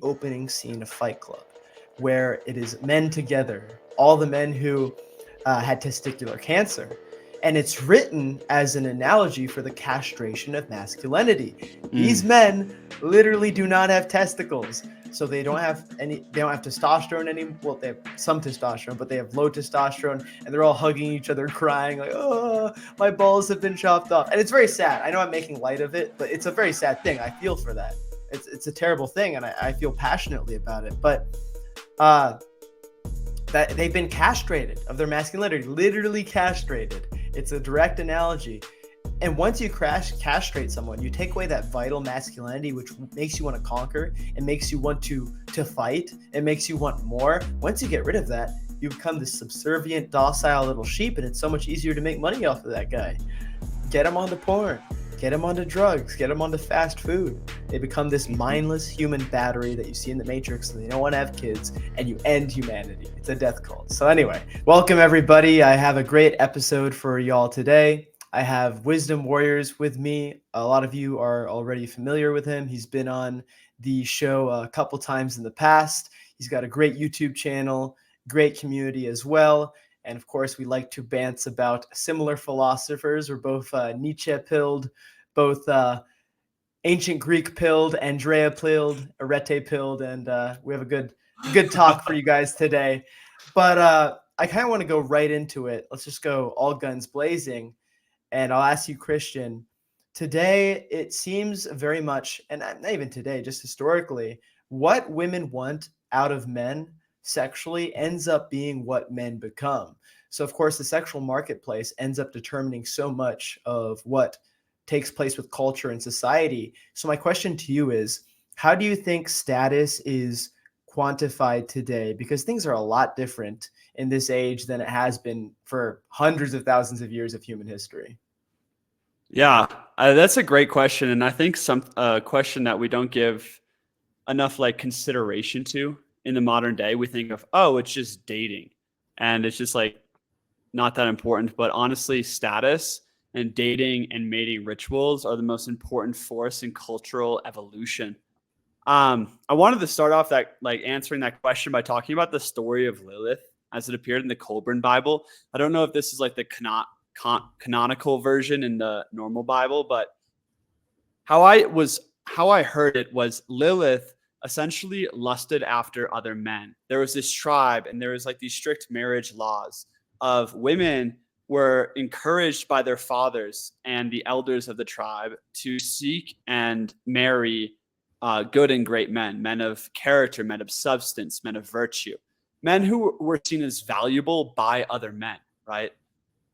opening scene of Fight Club, where it is men together, all the men who had testicular cancer. And it's written as an analogy for the castration of masculinity. These men literally do not have testicles, so they don't have testosterone anymore. Well, they have some testosterone, but they have low testosterone, and they're all hugging each other, crying like, "Oh, my balls have been chopped off." And it's very sad. I know I'm making light of it, but it's a very sad thing. I feel for that. It's a terrible thing, and I feel passionately about it. But that they've been castrated of their masculinity, literally castrated. It's a direct analogy. And once you castrate someone, you take away that vital masculinity, which makes you want to conquer. It makes you want to fight. It makes you want more. Once you get rid of that, you become this subservient, docile little sheep, and it's so much easier to make money off of that guy. Get him onto porn. Get them onto drugs, get them onto fast food. They become this mindless human battery that you see in the Matrix, and they don't want to have kids, and you end humanity. It's a death cult. So anyway, welcome everybody. I have a great episode for y'all today. I have Wisdom Warriors with me. A lot of you are already familiar with him. He's been on the show a couple times in the past. He's got a great YouTube channel, great community as well. And of course, we like to bants about similar philosophers. We're both Nietzsche-pilled, both ancient Greek pilled, Andrea pilled, Arete pilled, and we have a good talk for you guys today. But I kind of want to go right into it. Let's just go all guns blazing. And I'll ask you, Kristian, today it seems very much, and not even today, just historically, what women want out of men sexually ends up being what men become. So, of course, the sexual marketplace ends up determining so much of what takes place with culture and society. So my question to you is, how do you think status is quantified today? Because things are a lot different in this age than it has been for hundreds of thousands of years of human history. Yeah, that's a great question. And I think some question that we don't give enough consideration to in the modern day. We think of, oh, it's just dating. And it's just not that important. But honestly, status and dating and mating rituals are the most important force in cultural evolution. I wanted to start off that answering that question by talking about the story of Lilith as it appeared in the Colburn Bible. I don't know if this is the canonical version in the normal Bible, but how I heard it was Lilith essentially lusted after other men. There was this tribe, and there was these strict marriage laws of women were encouraged by their fathers and the elders of the tribe to seek and marry good and great men of character, men of substance, men of virtue, men who were seen as valuable by other men, right?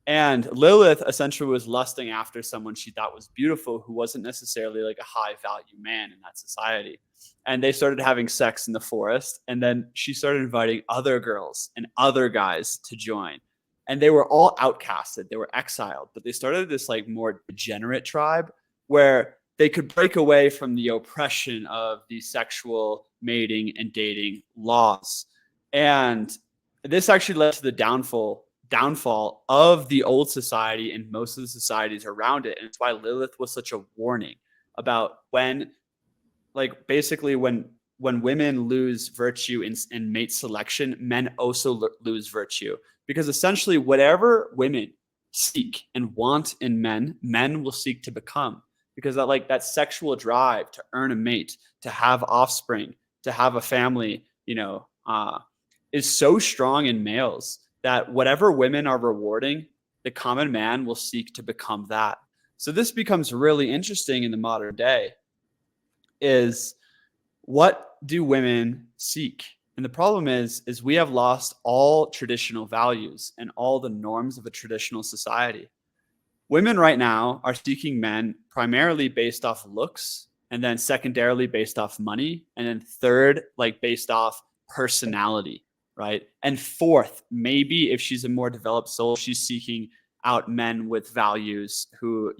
And Lilith essentially was lusting after someone she thought was beautiful, who wasn't necessarily a high value man in that society. And they started having sex in the forest. And then she started inviting other girls and other guys to join. And they were all outcasted. They were exiled. But they started this more degenerate tribe where they could break away from the oppression of the sexual mating and dating laws. And this actually led to the downfall of the old society and most of the societies around it. And it's why Lilith was such a warning about when basically when women lose virtue in mate selection, men also lose virtue, because essentially whatever women seek and want in men will seek to become, because that sexual drive to earn a mate, to have offspring, to have a family, is so strong in males that whatever women are rewarding, the common man will seek to become that. So this becomes really interesting in the modern day, is what do women seek? And the problem is we have lost all traditional values and all the norms of a traditional society. Women right now are seeking men primarily based off looks, and then secondarily based off money, and then third, based off personality, right? And fourth, maybe if she's a more developed soul, she's seeking out men with values who,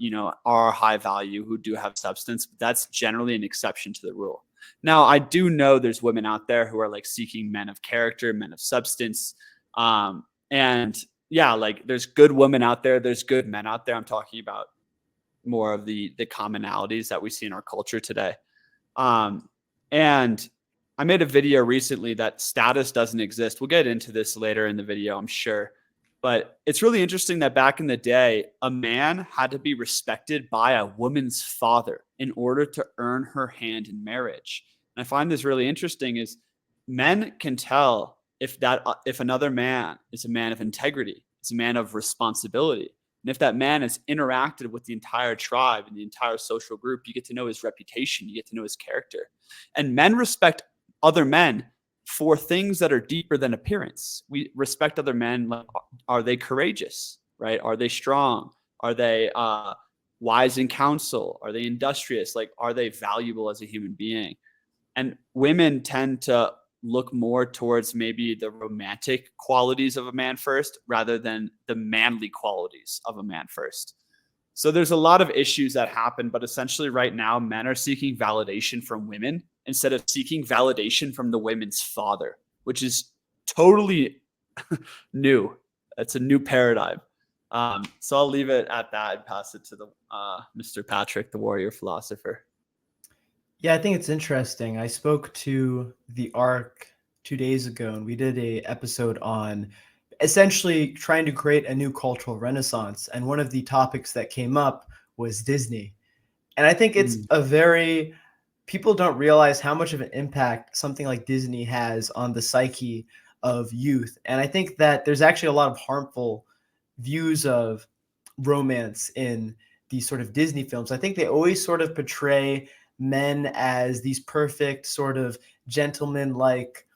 are high value, who do have substance. But that's generally an exception to the rule. Now, I do know there's women out there who are seeking men of character, men of substance. And yeah, there's good women out there. There's good men out there. I'm talking about more of the commonalities that we see in our culture today. And I made a video recently that status doesn't exist. We'll get into this later in the video, I'm sure. But it's really interesting that back in the day, a man had to be respected by a woman's father in order to earn her hand in marriage. And I find this really interesting is men can tell if another man is a man of integrity, is a man of responsibility. And if that man has interacted with the entire tribe and the entire social group, you get to know his reputation, you get to know his character. And men respect other men for things that are deeper than appearance. We respect other men. Like, are they courageous, right? Are they strong? Are they wise in counsel? Are they industrious? Like, are they valuable as a human being? And women tend to look more towards maybe the romantic qualities of a man first rather than the manly qualities of a man first. So there's a lot of issues that happen, but essentially right now, men are seeking validation from women instead of seeking validation from the women's father, which is totally new. It's a new paradigm. So I'll leave it at that and pass it to the Mr. Patrick, the warrior philosopher. Yeah, I think it's interesting. I spoke to the ARC 2 days ago, and we did a episode on essentially trying to create a new cultural renaissance. And one of the topics that came up was Disney. And I think it's people don't realize how much of an impact something like Disney has on the psyche of youth. And I think that there's actually a lot of harmful views of romance in these sort of Disney films. I think they always sort of portray men as these perfect sort of gentlemen-like,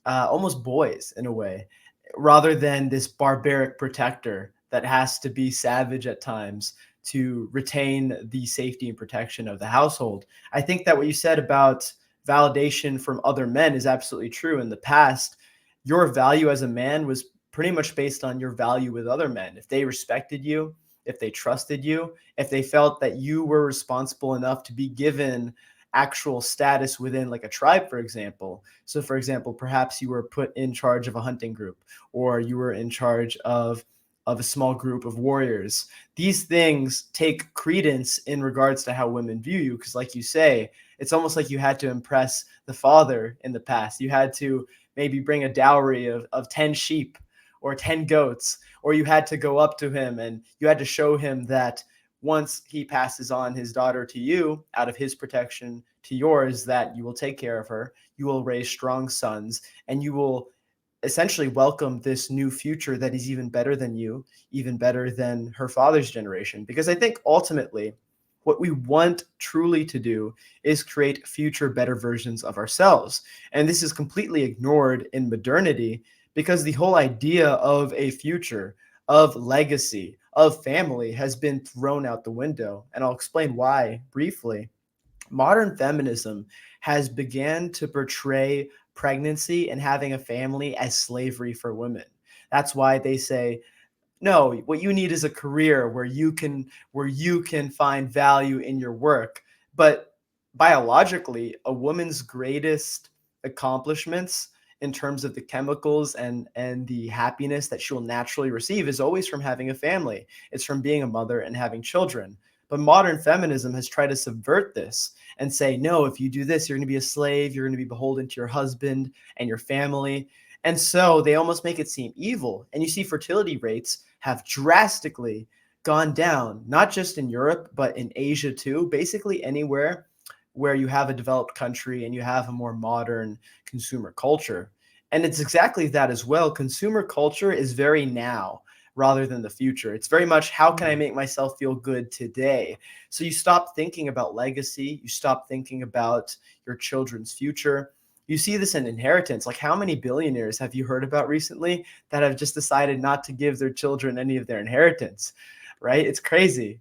almost boys in a way, rather than this barbaric protector that has to be savage at times to retain the safety and protection of the household. I think that what you said about validation from other men is absolutely true. In the past, your value as a man was pretty much based on your value with other men. If they respected you, if they trusted you, if they felt that you were responsible enough to be given actual status within like a tribe, for example. So for example, perhaps you were put in charge of a hunting group, or you were in charge of a small group of warriors. These things take credence in regards to how women view you. Because like you say, it's almost like you had to impress the father in the past. You had to maybe bring a dowry of 10 sheep or 10 goats, or you had to go up to him and you had to show him that once he passes on his daughter to you, out of his protection to yours, that you will take care of her, you will raise strong sons, and you will essentially welcome this new future that is even better than you, even better than her father's generation. Because I think ultimately what we want truly to do is create future better versions of ourselves. And this is completely ignored in modernity, because the whole idea of a future, of legacy, of family has been thrown out the window. And I'll explain why briefly. Modern feminism has began to portray pregnancy and having a family as slavery for women. That's why they say, no, what you need is a career where you can find value in your work. But biologically, a woman's greatest accomplishments in terms of the chemicals and the happiness that she will naturally receive is always from having a family. It's from being a mother and having children. But modern feminism has tried to subvert this and say, no, if you do this, you're going to be a slave, you're going to be beholden to your husband and your family. And so they almost make it seem evil. And you see fertility rates have drastically gone down, not just in Europe, but in Asia too, basically anywhere where you have a developed country and you have a more modern consumer culture. And it's exactly that as well. Consumer culture is very now rather than the future. It's very much, how can I make myself feel good today? So you stop thinking about legacy. You stop thinking about your children's future. You see this in inheritance. Like, how many billionaires have you heard about recently that have just decided not to give their children any of their inheritance, right? It's crazy.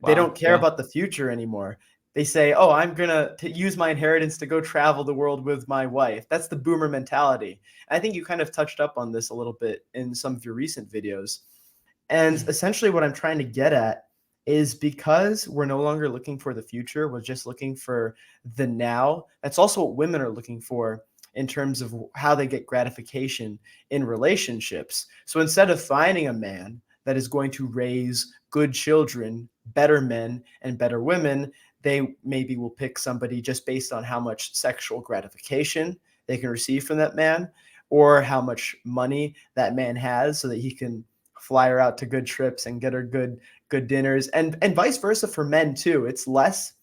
They don't care about the future anymore. They say, oh, I'm going to use my inheritance to go travel the world with my wife. That's the boomer mentality. I think you kind of touched up on this a little bit in some of your recent videos. And essentially what I'm trying to get at is, because we're no longer looking for the future, we're just looking for the now. That's also what women are looking for in terms of how they get gratification in relationships. So instead of finding a man that is going to raise good children, better men and better women, they maybe will pick somebody just based on how much sexual gratification they can receive from that man, or how much money that man has so that he can fly her out to good trips and get her good dinners, and vice versa for men too. It's less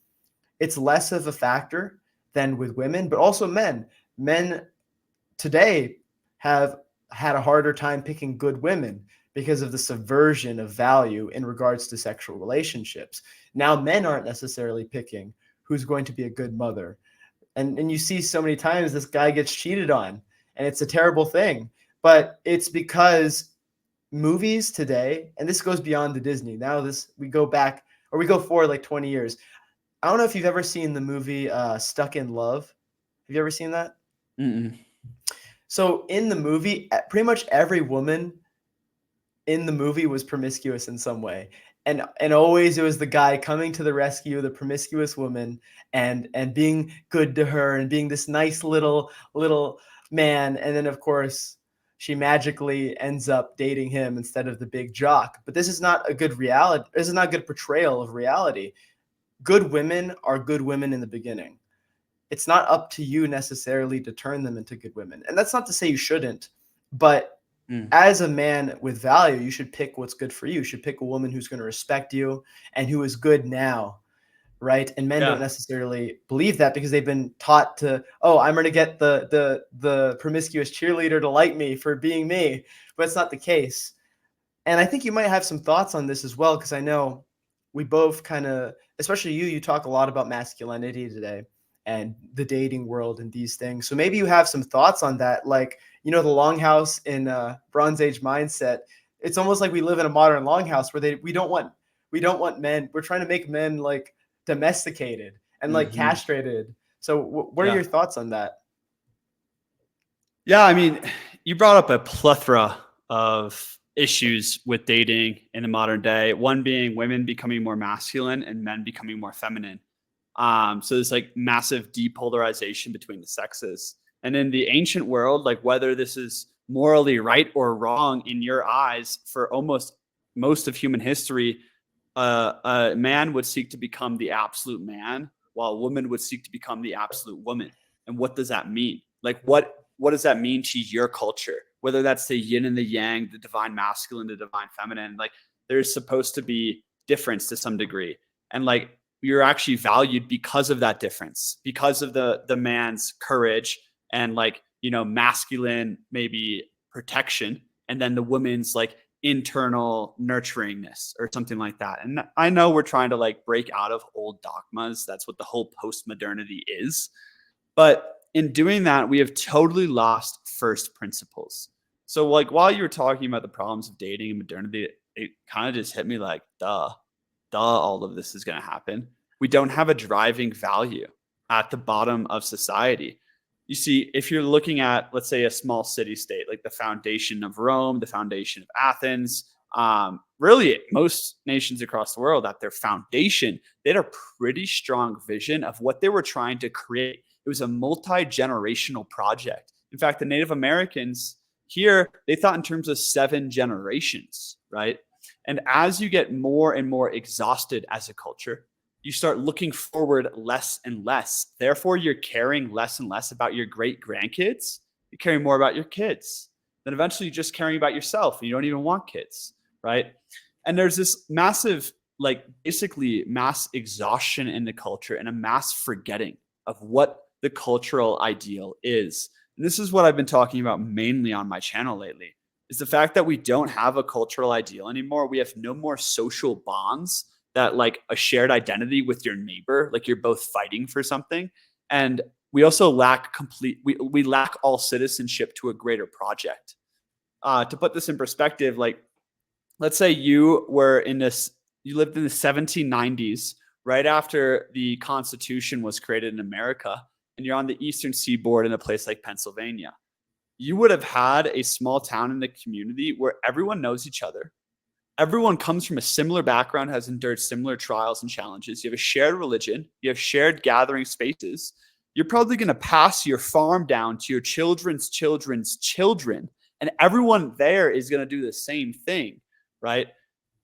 of a factor than with women, but also men. Men today have had a harder time picking good women because of the subversion of value in regards to sexual relationships. Now men aren't necessarily picking who's going to be a good mother. And you see so many times this guy gets cheated on, and it's a terrible thing. But it's because movies today, and this goes beyond the Disney. Now we go back, or we go forward like 20 years. I don't know if you've ever seen the movie Stuck in Love. Have you ever seen that? Mm-mm. So in the movie, pretty much every woman in the movie was promiscuous in some way. And always it was the guy coming to the rescue of the promiscuous woman and being good to her and being this nice little man. And then of course she magically ends up dating him instead of the big jock. But this is not a good reality. This is not a good portrayal of reality. Good women are good women in the beginning. It's not up to you necessarily to turn them into good women. And that's not to say you shouldn't, but as a man with value, you should pick what's good for you. You should pick a woman who's going to respect you and who is good now, right? And men don't necessarily believe that because they've been taught to, oh, I'm going to get the promiscuous cheerleader to like me for being me, but it's not the case. And I think you might have some thoughts on this as well, because I know we both kind of, especially you talk a lot about masculinity today and the dating world and these things. So maybe you have some thoughts on that, like, the longhouse in Bronze Age mindset. It's almost like we live in a modern longhouse where we don't want men. We're trying to make men like domesticated and like castrated. So what are your thoughts on that? Yeah, I mean, you brought up a plethora of issues with dating in the modern day. One being women becoming more masculine and men becoming more feminine. So there's like massive depolarization between the sexes. And in the ancient world, like whether this is morally right or wrong in your eyes, for almost most of human history, a man would seek to become the absolute man, while a woman would seek to become the absolute woman. And what does that mean? Like, what does that mean to your culture? Whether that's the yin and the yang, the divine masculine, the divine feminine, like there's supposed to be difference to some degree. And like, you're actually valued because of that difference, because of the man's courage and like, masculine, maybe protection. And then the woman's like internal nurturingness or something like that. And I know we're trying to like break out of old dogmas. That's what the whole post-modernity is. But in doing that, we have totally lost first principles. So like while you were talking about the problems of dating and modernity, it kind of just hit me like, duh, all of this is going to happen. We don't have a driving value at the bottom of society. You see, if you're looking at, let's say, a small city state, like the foundation of Rome, the foundation of Athens, really most nations across the world, at their foundation, they had a pretty strong vision of what they were trying to create. It was a multi-generational project. In fact, the Native Americans here, they thought in terms of 7 generations, right? And as you get more and more exhausted as a culture, you start looking forward less and less. Therefore, you're caring less and less about your great grandkids. You're caring more about your kids. Then eventually you're just caring about yourself and you don't even want kids, right? And there's this massive, like basically mass exhaustion in the culture and a mass forgetting of what the cultural ideal is. And this is what I've been talking about mainly on my channel lately, is the fact that we don't have a cultural ideal anymore. We have no more social bonds that like a shared identity with your neighbor, like you're both fighting for something. And we also lack we lack all citizenship to a greater project. To put this in perspective, like let's say you lived in the 1790s, right after the Constitution was created in America, and you're on the Eastern Seaboard in a place like Pennsylvania. You would have had a small town in the community where everyone knows each other. Everyone comes from a similar background, has endured similar trials and challenges. You have a shared religion. You have shared gathering spaces. You're probably going to pass your farm down to your children's children's children, and everyone there is going to do the same thing, right?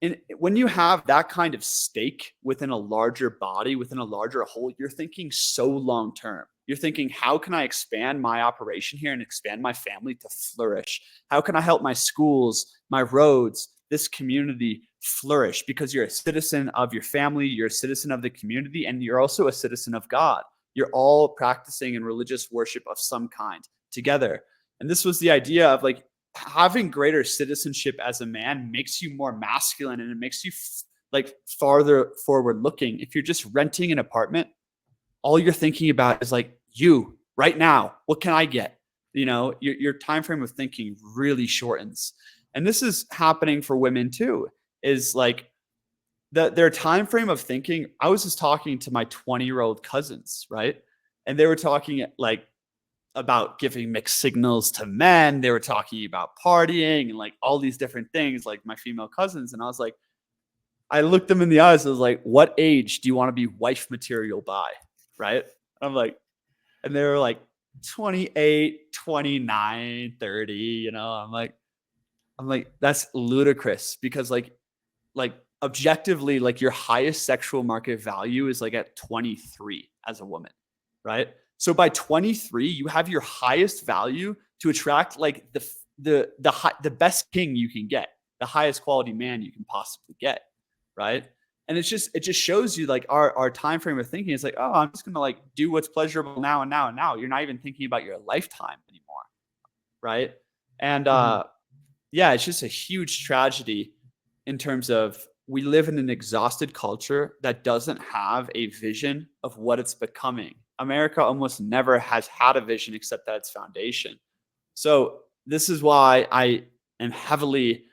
And when you have that kind of stake within a larger body, within a larger whole, you're thinking so long term. You're thinking, how can I expand my operation here and expand my family to flourish? How can I help my schools, my roads, this community flourish? Because you're a citizen of your family, you're a citizen of the community, and you're also a citizen of God. You're all practicing in religious worship of some kind together. And this was the idea of like having greater citizenship as a man makes you more masculine, and it makes you like farther forward looking. If you're just renting an apartment, all you're thinking about is like, you right now, what can I get? You know, your time frame of thinking really shortens. And this is happening for women too, is like their time frame of thinking. I was just talking to my 20-year-old cousins, right? And they were talking like about giving mixed signals to men. They were talking about partying and like all these different things, like my female cousins. And I was like, I looked them in the eyes. I was like, what age do you want to be wife material by? Right. I'm like, and they were like 28, 29, 30, you know, I'm like, that's ludicrous, because like objectively, like your highest sexual market value is like at 23 as a woman. Right. So by 23, you have your highest value to attract like the best king you can get, the highest quality man you can possibly get. Right. And it just shows you like our time frame of thinking is like, oh, I'm just gonna like do what's pleasurable now and now and now. You're not even thinking about your lifetime anymore. Right. And yeah, it's just a huge tragedy in terms of we live in an exhausted culture that doesn't have a vision of what it's becoming. America almost never has had a vision except that its foundation. So this is why I am heavily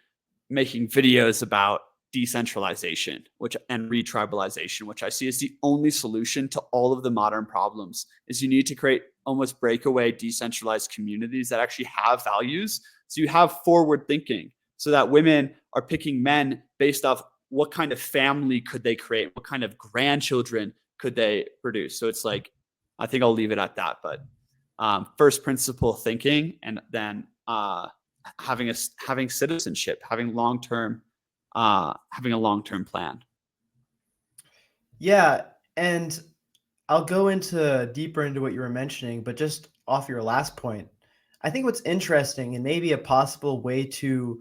making videos about decentralization, and re-tribalization, which I see as the only solution to all of the modern problems. Is you need to create almost breakaway decentralized communities that actually have values. So you have forward thinking, so that women are picking men based off what kind of family could they create, what kind of grandchildren could they produce. So it's like, I think I'll leave it at that. But first principle thinking, and then having citizenship, having a long-term plan. Yeah, and I'll go into deeper into what you were mentioning, but just off your last point, I think what's interesting and maybe a possible way to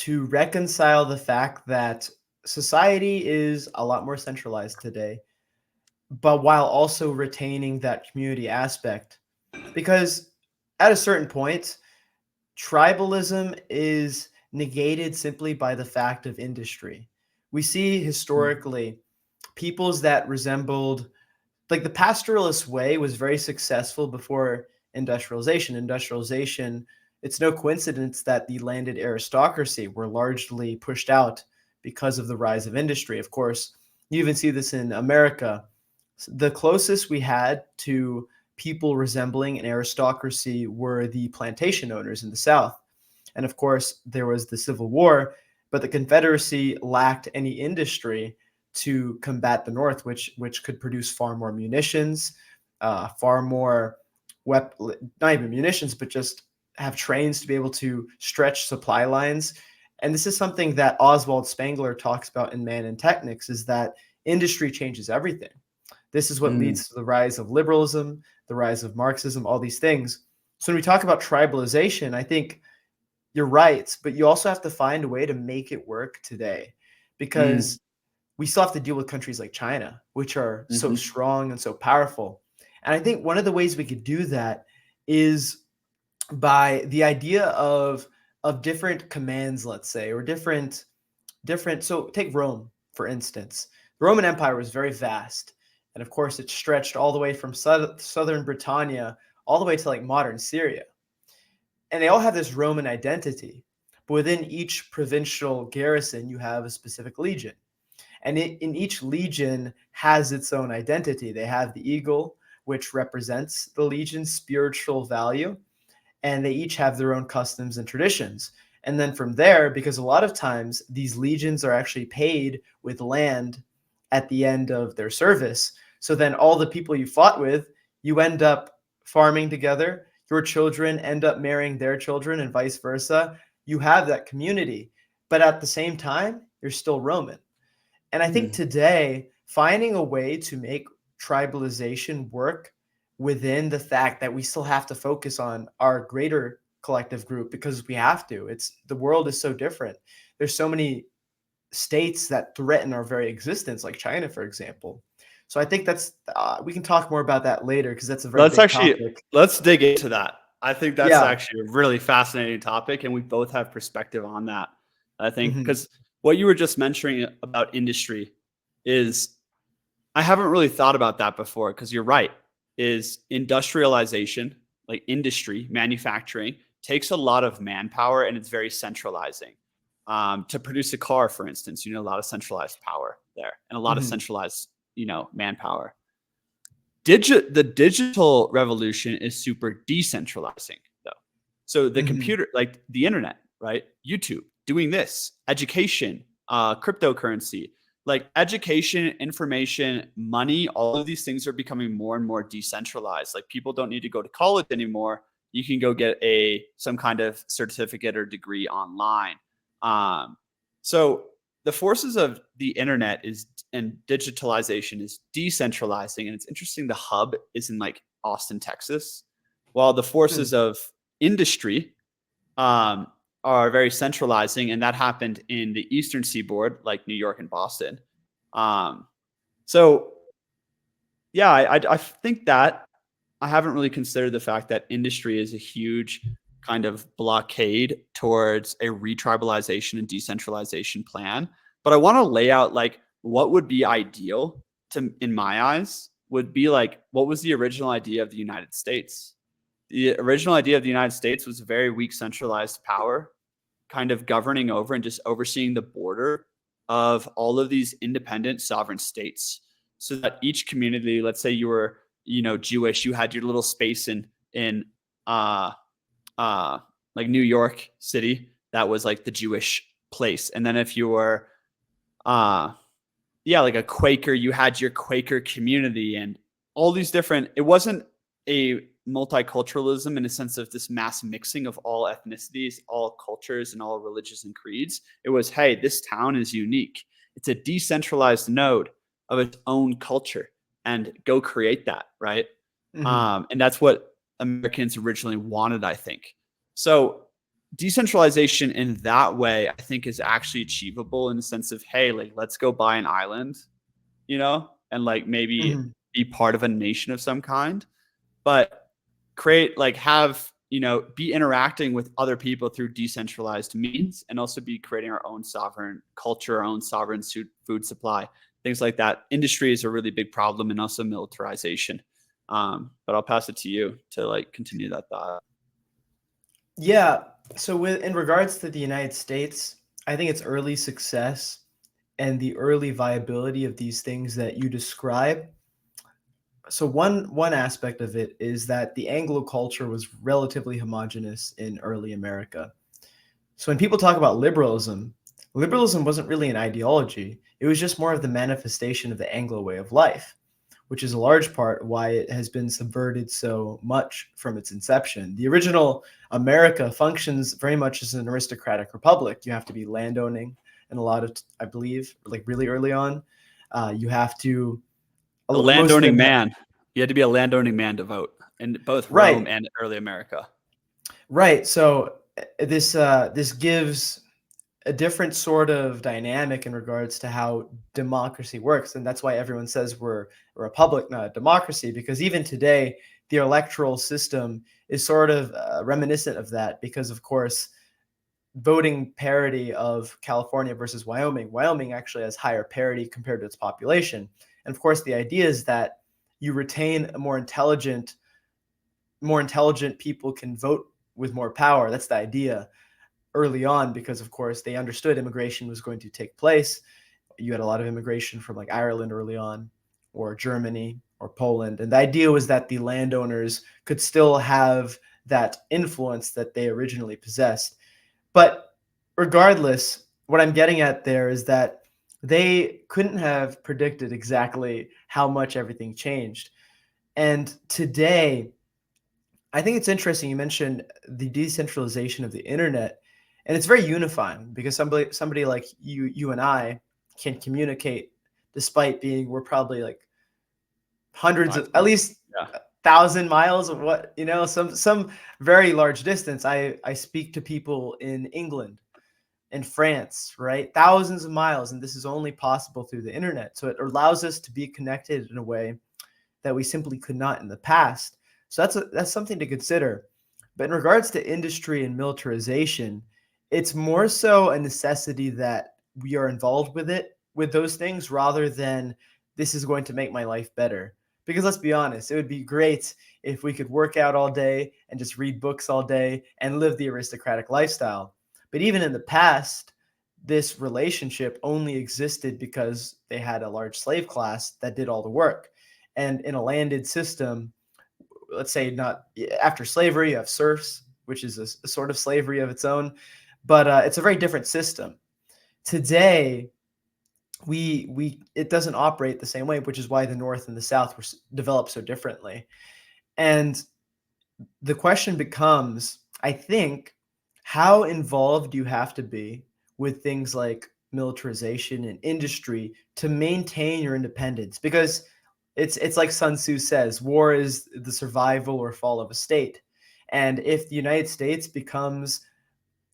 reconcile the fact that society is a lot more centralized today, but while also retaining that community aspect, because at a certain point, tribalism is negated simply by the fact of industry. We see historically peoples that resembled, like the pastoralist way was very successful before industrialization. Industrialization, it's no coincidence that the landed aristocracy were largely pushed out because of the rise of industry. Of course, you even see this in America. The closest we had to people resembling an aristocracy were the plantation owners in the South. And of course, there was the Civil War, but the Confederacy lacked any industry to combat the North, which could produce far more munitions, far more not even munitions, but just have trains to be able to stretch supply lines. And this is something that Oswald Spengler talks about in Man and Technics, is that industry changes everything. This is what leads to the rise of liberalism, the rise of Marxism, all these things. So when we talk about tribalization, I think you're right, but you also have to find a way to make it work today, because we still have to deal with countries like China, which are so strong and so powerful. And I think one of the ways we could do that is by the idea of different commands, let's say, or different. So take Rome, for instance. The Roman Empire was very vast. And of course, it stretched all the way from southern Britannia all the way to like modern Syria. And they all have this Roman identity. But within each provincial garrison, you have a specific legion. And in each legion has its own identity. They have the eagle, which represents the legion's spiritual value. And they each have their own customs and traditions. And then from there, because a lot of times these legions are actually paid with land at the end of their service. So then all the people you fought with, you end up farming together. Your children end up marrying their children and vice versa. You have that community. But at the same time, you're still Roman. And I think today, finding a way to make tribalization work within the fact that we still have to focus on our greater collective group because we have to. The world is so different. There's so many states that threaten our very existence, like China, for example. So I think that's we can talk more about that later because that's a very big topic. Let's dig into that. I think that's Yeah. actually a really fascinating topic, and we both have perspective on that. I think Mhm. because what you were just mentioning about industry is, I haven't really thought about that before, because you're right, is industrialization, like industry, manufacturing, takes a lot of manpower and it's very centralizing. To produce a car, for instance, a lot of centralized power there and a lot of Mhm. centralized, manpower. The digital revolution is super decentralizing, though. So the Mhm. computer, like the internet, right? YouTube, doing this, education, cryptocurrency, like education, information, money, all of these things are becoming more and more decentralized. Like people don't need to go to college anymore. You can go get some kind of certificate or degree online. So the forces of the internet and digitalization is decentralizing, and it's interesting. The hub is in like Austin, Texas, while the Hmm. forces of industry are very centralizing, and that happened in the Eastern Seaboard, like New York and Boston. Um, so yeah, I think that I haven't really considered the fact that industry is a huge kind of blockade towards a retribalization and decentralization plan. But I want to lay out like what would be ideal in my eyes, would be like, what was the original idea of the United States? The original idea of the United States was a very weak centralized power kind of governing over and just overseeing the border of all of these independent sovereign states, so that each community, let's say you were, Jewish, you had your little space in uh uh like New York City, that was like the Jewish place. And then if you were uh yeah, like a Quaker, you had your Quaker community and all these different, it wasn't a multiculturalism in a sense of this mass mixing of all ethnicities, all cultures, and all religions and creeds. It was, hey, this town is unique. It's a decentralized node of its own culture, and go create that, right? Hmm. And that's what Americans originally wanted, I think. So decentralization in that way, I think, is actually achievable in the sense of, hey, like, let's go buy an island, and like maybe Hmm. be part of a nation of some kind, but have, be interacting with other people through decentralized means, and also be creating our own sovereign culture, our own sovereign food supply, things like that. Industry is a really big problem, and also militarization. But I'll pass it to you to like continue that thought. Yeah. So in regards to the United States, I think its early success and the early viability of these things that you describe. So one aspect of it is that the Anglo culture was relatively homogenous in early America. So when people talk about liberalism, liberalism wasn't really an ideology. It was just more of the manifestation of the Anglo way of life, which is a large part why it has been subverted so much from its inception. The original America functions very much as an aristocratic republic. You have to be landowning, and a lot of, I believe, like really early on, you have to. A Most of landowning them, man. You had to be a landowning man to vote in both Rome right, and early America. right. So this gives a different sort of dynamic in regards to how democracy works. And that's why everyone says we're a republic, not a democracy, because even today, the electoral system is sort of reminiscent of that, because, of course, voting parity of California versus Wyoming, Wyoming actually has higher parity compared to its population. And of course, the idea is that you retain a more intelligent people can vote with more power. That's the idea early on, because of course they understood immigration was going to take place. You had a lot of immigration from like Ireland early on, or Germany or Poland, and the idea was that the landowners could still have that influence that they originally possessed. But regardless, what I'm getting at there is that they couldn't have predicted exactly how much everything changed. And today, I think it's interesting you mentioned the decentralization of the internet, and it's very unifying because somebody like you and I can communicate despite being we're probably like hundreds of, at Proximity. least Yeah. 1,000 miles of what, some very large distance. I speak to people in England and France, right? Thousands of miles, and this is only possible through the internet. So it allows us to be connected in a way that we simply could not in the past. So that's something to consider. But in regards to industry and militarization, it's more so a necessity that we are involved with those things, rather than this is going to make my life better. Because let's be honest, it would be great if we could work out all day and just read books all day and live the aristocratic lifestyle. But even in the past, this relationship only existed because they had a large slave class that did all the work. And in a landed system, let's say not after slavery, you have serfs, which is a sort of slavery of its own, but it's a very different system. Today, we it doesn't operate the same way, which is why the North and the South were developed so differently. And the question becomes, I think, how involved do you have to be with things like militarization and industry to maintain your independence? Because it's like Sun Tzu says, war is the survival or fall of a state. And if the United States becomes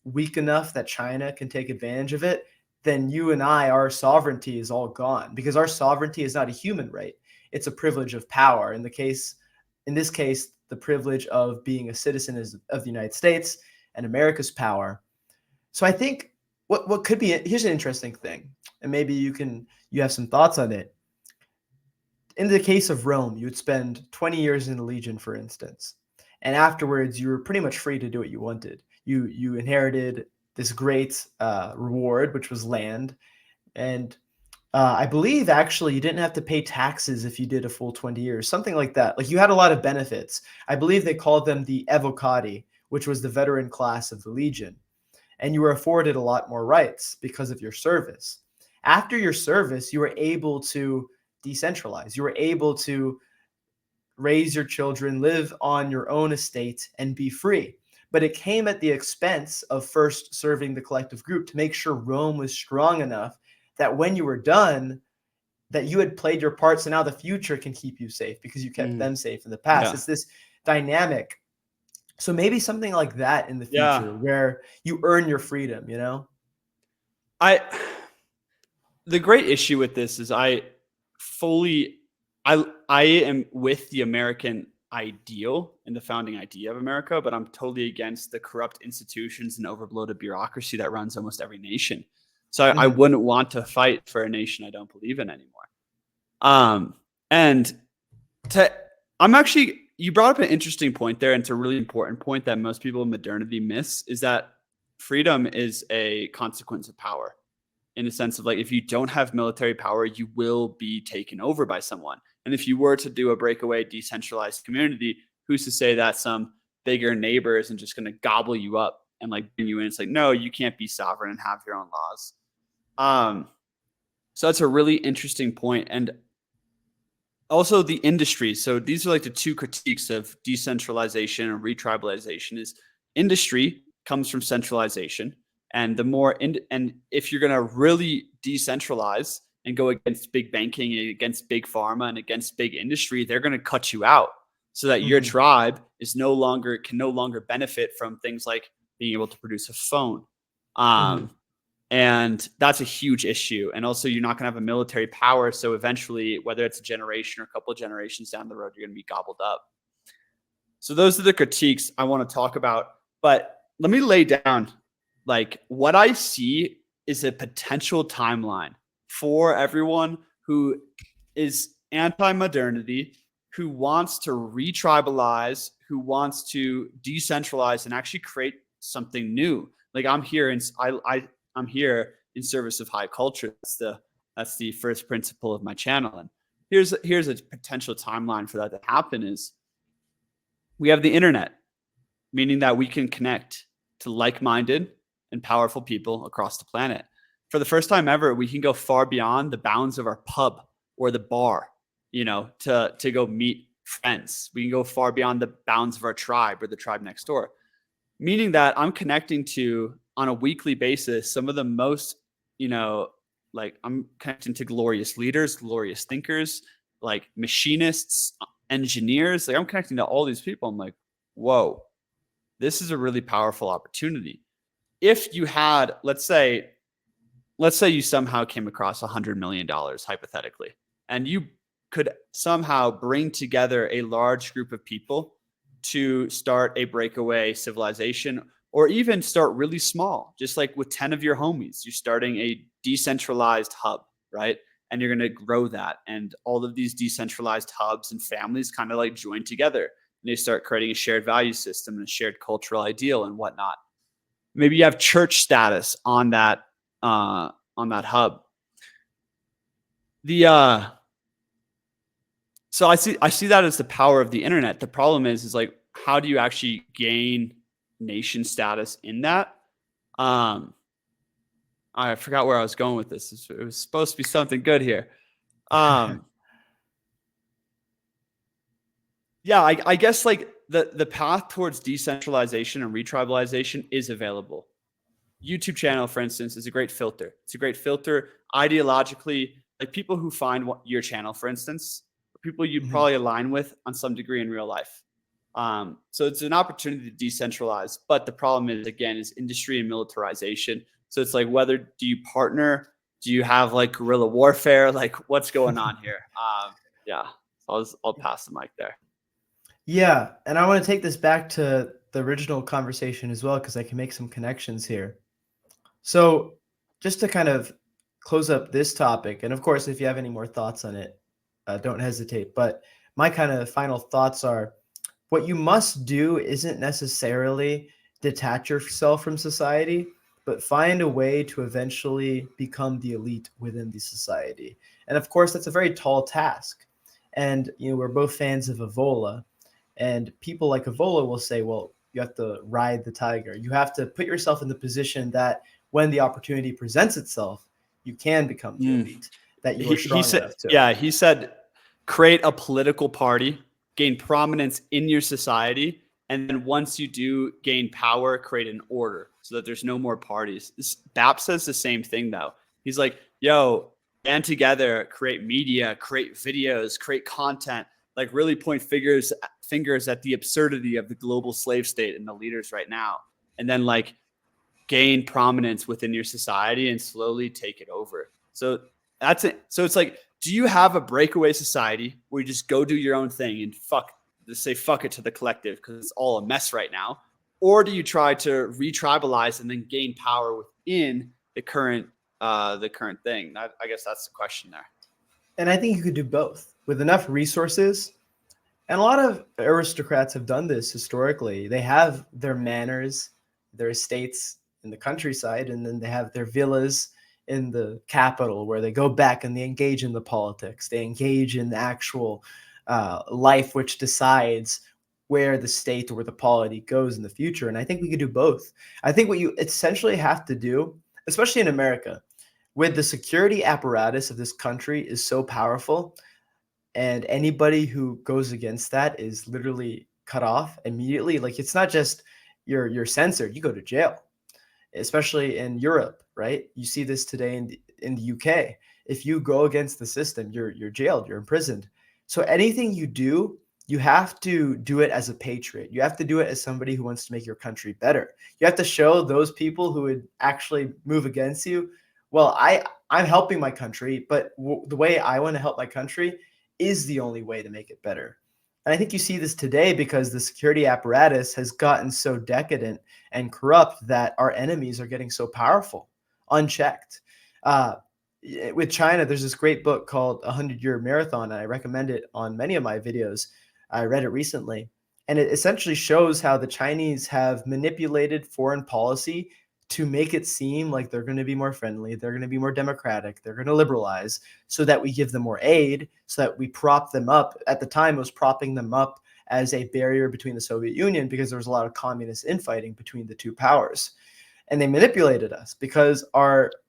weak enough that China can take advantage of it, then you and I, our sovereignty is all gone, because our sovereignty is not a human right. It's a privilege of power. In this case, the privilege of being a citizen of the United States and America's power. So I think what could be, here's an interesting thing, and maybe you have some thoughts on it. In the case of Rome, you would spend 20 years in the legion, for instance, and afterwards you were pretty much free to do what you wanted. You inherited this great reward, which was land, and I believe actually you didn't have to pay taxes if you did a full 20 years, something like that. Like, you had a lot of benefits. I believe they called them the evocati, which was the veteran class of the legion, and you were afforded a lot more rights because of your service. After your service, you were able to decentralize. You were able to raise your children, live on your own estate, and be free. But it came at the expense of first serving the collective group to make sure Rome was strong enough that when you were done, that you had played your part. So now the future can keep you safe because you kept them safe in the past. Yeah. It's this dynamic. So maybe something like that in the Yeah. future where you earn your freedom, The great issue with this is I am with the American ideal and the founding idea of America, but I'm totally against the corrupt institutions and overbloated bureaucracy that runs almost every nation. So I wouldn't want to fight for a nation I don't believe in anymore. You brought up an interesting point there, and it's a really important point that most people in modernity miss, is that freedom is a consequence of power. In the sense of, like, if you don't have military power, you will be taken over by someone. And if you were to do a breakaway decentralized community, who's to say that some bigger neighbor isn't just going to gobble you up and like bring you in? It's like, no, you can't be sovereign and have your own laws. So that's a really interesting point. And also the industry. So these are like the two critiques of decentralization and re-tribalization. Is industry comes from centralization. And and if you're going to really decentralize and go against big banking, against big pharma, and against big industry, they're going to cut you out so that your tribe can no longer benefit from things like being able to produce a phone. And that's a huge issue. And also, you're not going to have a military power. So eventually, whether it's a generation or a couple of generations down the road, you're going to be gobbled up. So those are the critiques I want to talk about. But let me lay down, like, what I see is a potential timeline for everyone who is anti-modernity, who wants to re-tribalize, who wants to decentralize and actually create something new. Like, I'm here in service of high culture. That's the first principle of my channel. And here's a potential timeline for that to happen. Is we have the internet, meaning that we can connect to like-minded and powerful people across the planet. For the first time ever, we can go far beyond the bounds of our pub or the bar, to go meet friends. We can go far beyond the bounds of our tribe or the tribe next door, meaning that I'm connecting to, on a weekly basis, some of the most, I'm connecting to glorious leaders, glorious thinkers, like machinists engineers. Like I'm connecting to all these people. I'm like, whoa, this is a really powerful opportunity. If you had, let's say you somehow came across $100 million hypothetically, and you could somehow bring together a large group of people to start a breakaway civilization, or even start really small, just like with 10 of your homies, you're starting a decentralized hub, right? And you're going to grow that. And all of these decentralized hubs and families kind of like join together, and they start creating a shared value system and a shared cultural ideal and whatnot. Maybe you have church status on that hub. So I see that as the power of the internet. The problem is like, how do you actually gain nation status in that? I forgot where I was going with this. It was supposed to be something good here. Yeah, I guess like the path towards decentralization and retribalization is available. YouTube channel, for instance, is a great filter. It's a great filter ideologically. Like people who find your channel, for instance, people you probably align with on some degree in real life. So it's an opportunity to decentralize. But the problem is, again, is industry and militarization. So it's like, whether do you partner? Do you have like guerrilla warfare? Like what's going on here? Yeah, so I'll pass the mic there. Yeah, and I want to take this back to the original conversation as well, because I can make some connections here. So just to kind of close up this topic, and of course, if you have any more thoughts on it, don't hesitate. But my kind of final thoughts are, what you must do isn't necessarily detach yourself from society, but find a way to eventually become the elite within the society. And of course, that's a very tall task. And, we're both fans of Evola. And people like Evola will say, well, you have to ride the tiger. You have to put yourself in the position that when the opportunity presents itself, you can become the elite, that you are strong enough to. Yeah, he said, create a political party, gain prominence in your society, and then once you do gain power, create an order so that there's no more parties. BAP says the same thing, though. He's like, yo, band together, create media, create videos, create content, like really point fingers at the absurdity of the global slave state and the leaders right now. And then like gain prominence within your society and slowly take it over. So that's it. So it's like, do you have a breakaway society where you just go do your own thing and say fuck it to the collective because it's all a mess right now? Or do you try to re-tribalize and then gain power within the current thing? I guess that's the question there. And I think you could do both with enough resources. And a lot of aristocrats have done this historically. They have their manors, their estates in the countryside, and then they have their villas in the capital where they go back and they engage in the politics. They engage in the actual life, which decides where the state or where the polity goes in the future. And I think we could do both. I think what you essentially have to do, especially in America, with the security apparatus of this country is so powerful, and anybody who goes against that is literally cut off immediately. Like, it's not just you're censored, you go to jail, especially in Europe, right? You see this today in the UK. If you go against the system, you're jailed, you're imprisoned. So anything you do, you have to do it as a patriot. You have to do it as somebody who wants to make your country better. You have to show those people who would actually move against you, well, I'm helping my country, but the way I want to help my country is the only way to make it better. And I think you see this today because the security apparatus has gotten so decadent and corrupt that our enemies are getting so powerful, unchecked. With China, there's this great book called 100-Year Marathon, and I recommend it on many of my videos. I read it recently, and it essentially shows how the Chinese have manipulated foreign policy to make it seem like they're going to be more friendly, they're going to be more democratic, they're going to liberalize, so that we give them more aid, so that we prop them up. At the time, it was propping them up as a barrier between the Soviet Union because there was a lot of communist infighting between the two powers. And they manipulated us because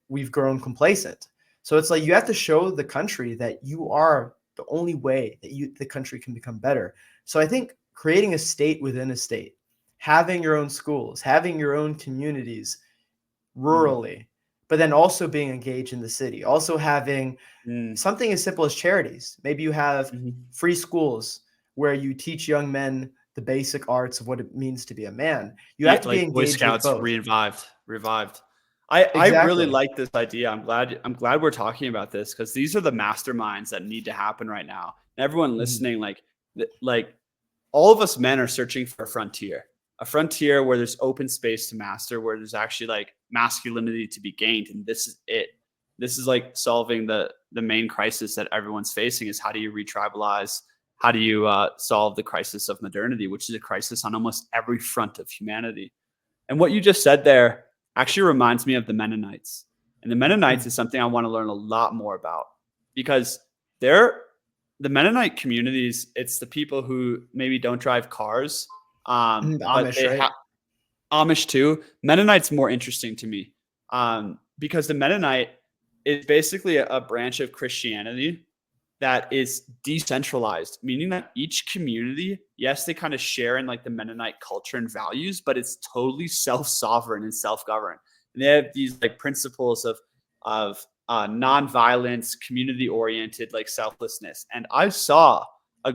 we've grown complacent. So it's like you have to show the country that you are the only way that the country can become better. So I think creating a state within a state, having your own schools, having your own communities rurally, but then also being engaged in the city, also having something as simple as charities. Maybe you have free schools where you teach young men the basic arts of what it means to be a man. You Yeah, have to be like Boy engaged with Scouts both. revived. I really Exactly. like this idea. I'm glad we're talking about this, because these are the masterminds that need to happen right now. And everyone Mhm. listening, like all of us men are searching for a frontier where there's open space to master, where there's actually like masculinity to be gained. And this is it. This is like solving the main crisis that everyone's facing, is how do you retribalize? How do you solve the crisis of modernity, which is a crisis on almost every front of humanity? And what you just said there actually reminds me of the Mennonites. And the Mennonites is something I want to learn a lot more about, because they're the Mennonite communities. It's the people who maybe don't drive cars, The but Amish, they right? have Amish too. Mennonite's more interesting to me, because the Mennonite is basically a branch of Christianity that is decentralized, meaning that each community, yes, they kind of share in like the Mennonite culture and values, but it's totally self-sovereign and self-governed. And they have these like principles of nonviolence, community-oriented, like selflessness. And I saw a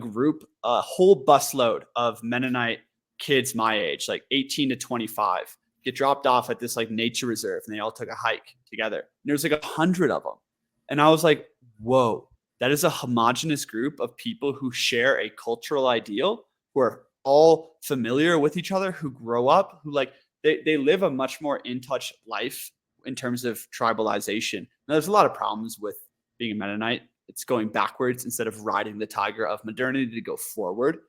whole busload of Mennonite kids my age, like 18 to 25, get dropped off at this like nature reserve, and they all took a hike together. And there was like 100 of them, and I was like, whoa, that is a homogenous group of people who share a cultural ideal, who are all familiar with each other, who grow up, who like they live a much more in touch life in terms of tribalization. Now, there's a lot of problems with being a Mennonite. It's going backwards instead of riding the tiger of modernity to go forward,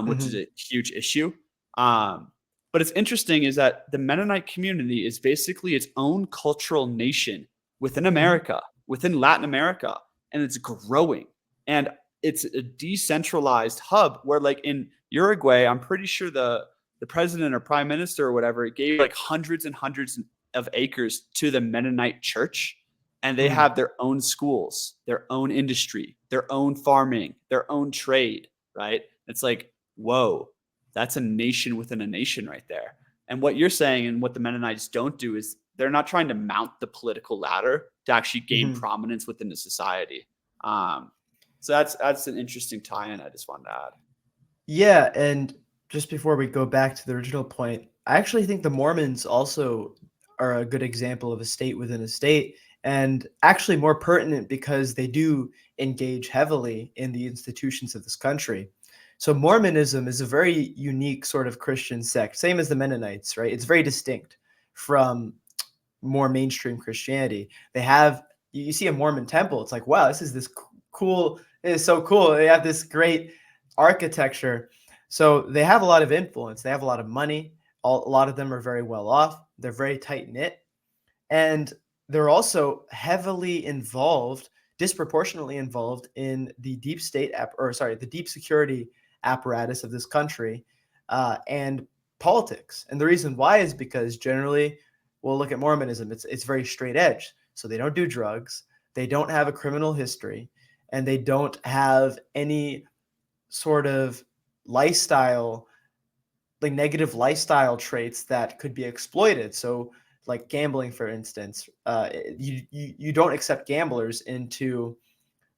which is Mhm. a huge issue. Um, but it's interesting is that the Mennonite community is basically its own cultural nation within Mhm. America, within Latin America, and it's growing. And it's a decentralized hub where, like in Uruguay, I'm pretty sure the president or prime minister or whatever gave like hundreds and hundreds of acres to the Mennonite church, and they Mhm. have their own schools, their own industry, their own farming, their own trade, right? It's like, whoa, that's a nation within a nation right there. And what you're saying and what the Mennonites don't do is they're not trying to mount the political ladder to actually gain Mhm. prominence within the society. Um, so that's an interesting tie-in I just wanted to add. Yeah, and just before we go back to the original point, I actually think the Mormons also are a good example of a state within a state, and actually more pertinent because they do engage heavily in the institutions of this country. So Mormonism is a very unique sort of Christian sect, same as the Mennonites, right? It's very distinct from more mainstream Christianity. They have you see a Mormon temple, it's like, wow, this is cool. It is so cool. They have this great architecture. So they have a lot of influence. They have a lot of money. A lot of them are very well off. They're very tight knit, and they're also heavily involved, disproportionately involved in the deep state the deep security apparatus of this country, and politics. And the reason why is because generally, we'll look at Mormonism. It's very straight edge. So they don't do drugs. They don't have a criminal history, and they don't have any sort of lifestyle, like negative lifestyle traits that could be exploited. So, like gambling, for instance, you don't accept gamblers into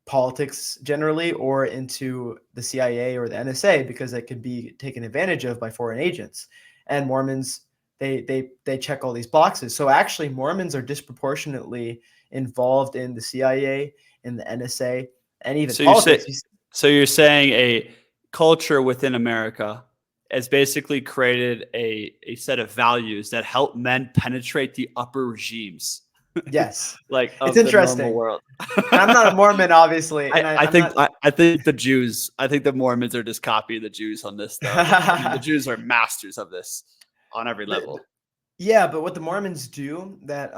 politics generally, or into the CIA or the NSA, because they could be taken advantage of by foreign agents. And Mormons, they check all these boxes. So actually, Mormons are disproportionately involved in the CIA, in the NSA, and even So you say, politics. so you're saying a culture within America has basically created a set of values that help men penetrate the upper regimes, Yes, like it's of the normal interesting. world. And I'm not a Mormon, obviously, and I I'm think not. I think the Jews, I think the Mormons are just copying the Jews on this though. I mean, the Jews are masters of this on every level. Yeah, but what the Mormons do that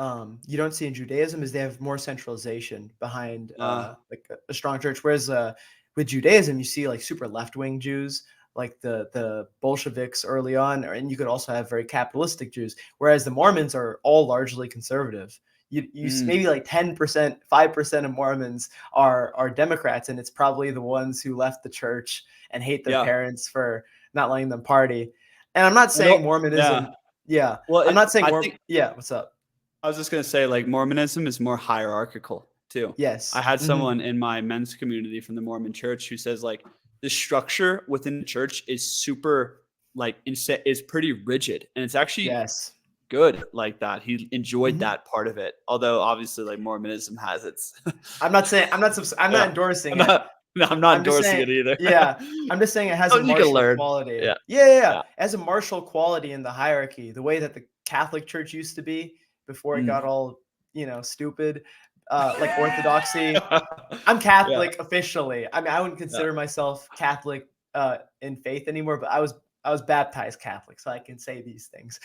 you don't see in Judaism is they have more centralization behind Uh, like a strong church. Whereas with Judaism, you see like super left wing Jews, like the Bolsheviks early on, and you could also have very capitalistic Jews. Whereas the Mormons are all largely conservative. mm, Maybe like 10%, 5% of Mormons are Democrats, and it's probably the ones who left the church and hate their yeah. parents for not letting them party. And I'm not I saying don't. Yeah. Mormonism, yeah, Well, I'm not saying I more. think Yeah, what's up? I was just gonna say, like, Mormonism is more hierarchical too. I Yes. had Hmm. someone in my men's community from the Mormon church who says like the structure within the church is super like is pretty rigid, and it's actually Yes. good like that. He enjoyed Mhm. that part of it, although obviously like Mormonism has its. I'm not saying I'm not Yeah. endorsing I'm it. not. No, I'm not I'm just endorsing saying, it either. yeah, I'm just saying it has a Something you can martial learn. quality. Yeah. Yeah, yeah, yeah. Yeah. It has a martial quality in the hierarchy, the way that the Catholic Church used to be before it Mm. got all, stupid. Like Orthodoxy. I'm Yeah. Catholic officially. I mean, I wouldn't Yeah. consider myself Catholic in faith anymore, but I was baptized Catholic, so I can say these things.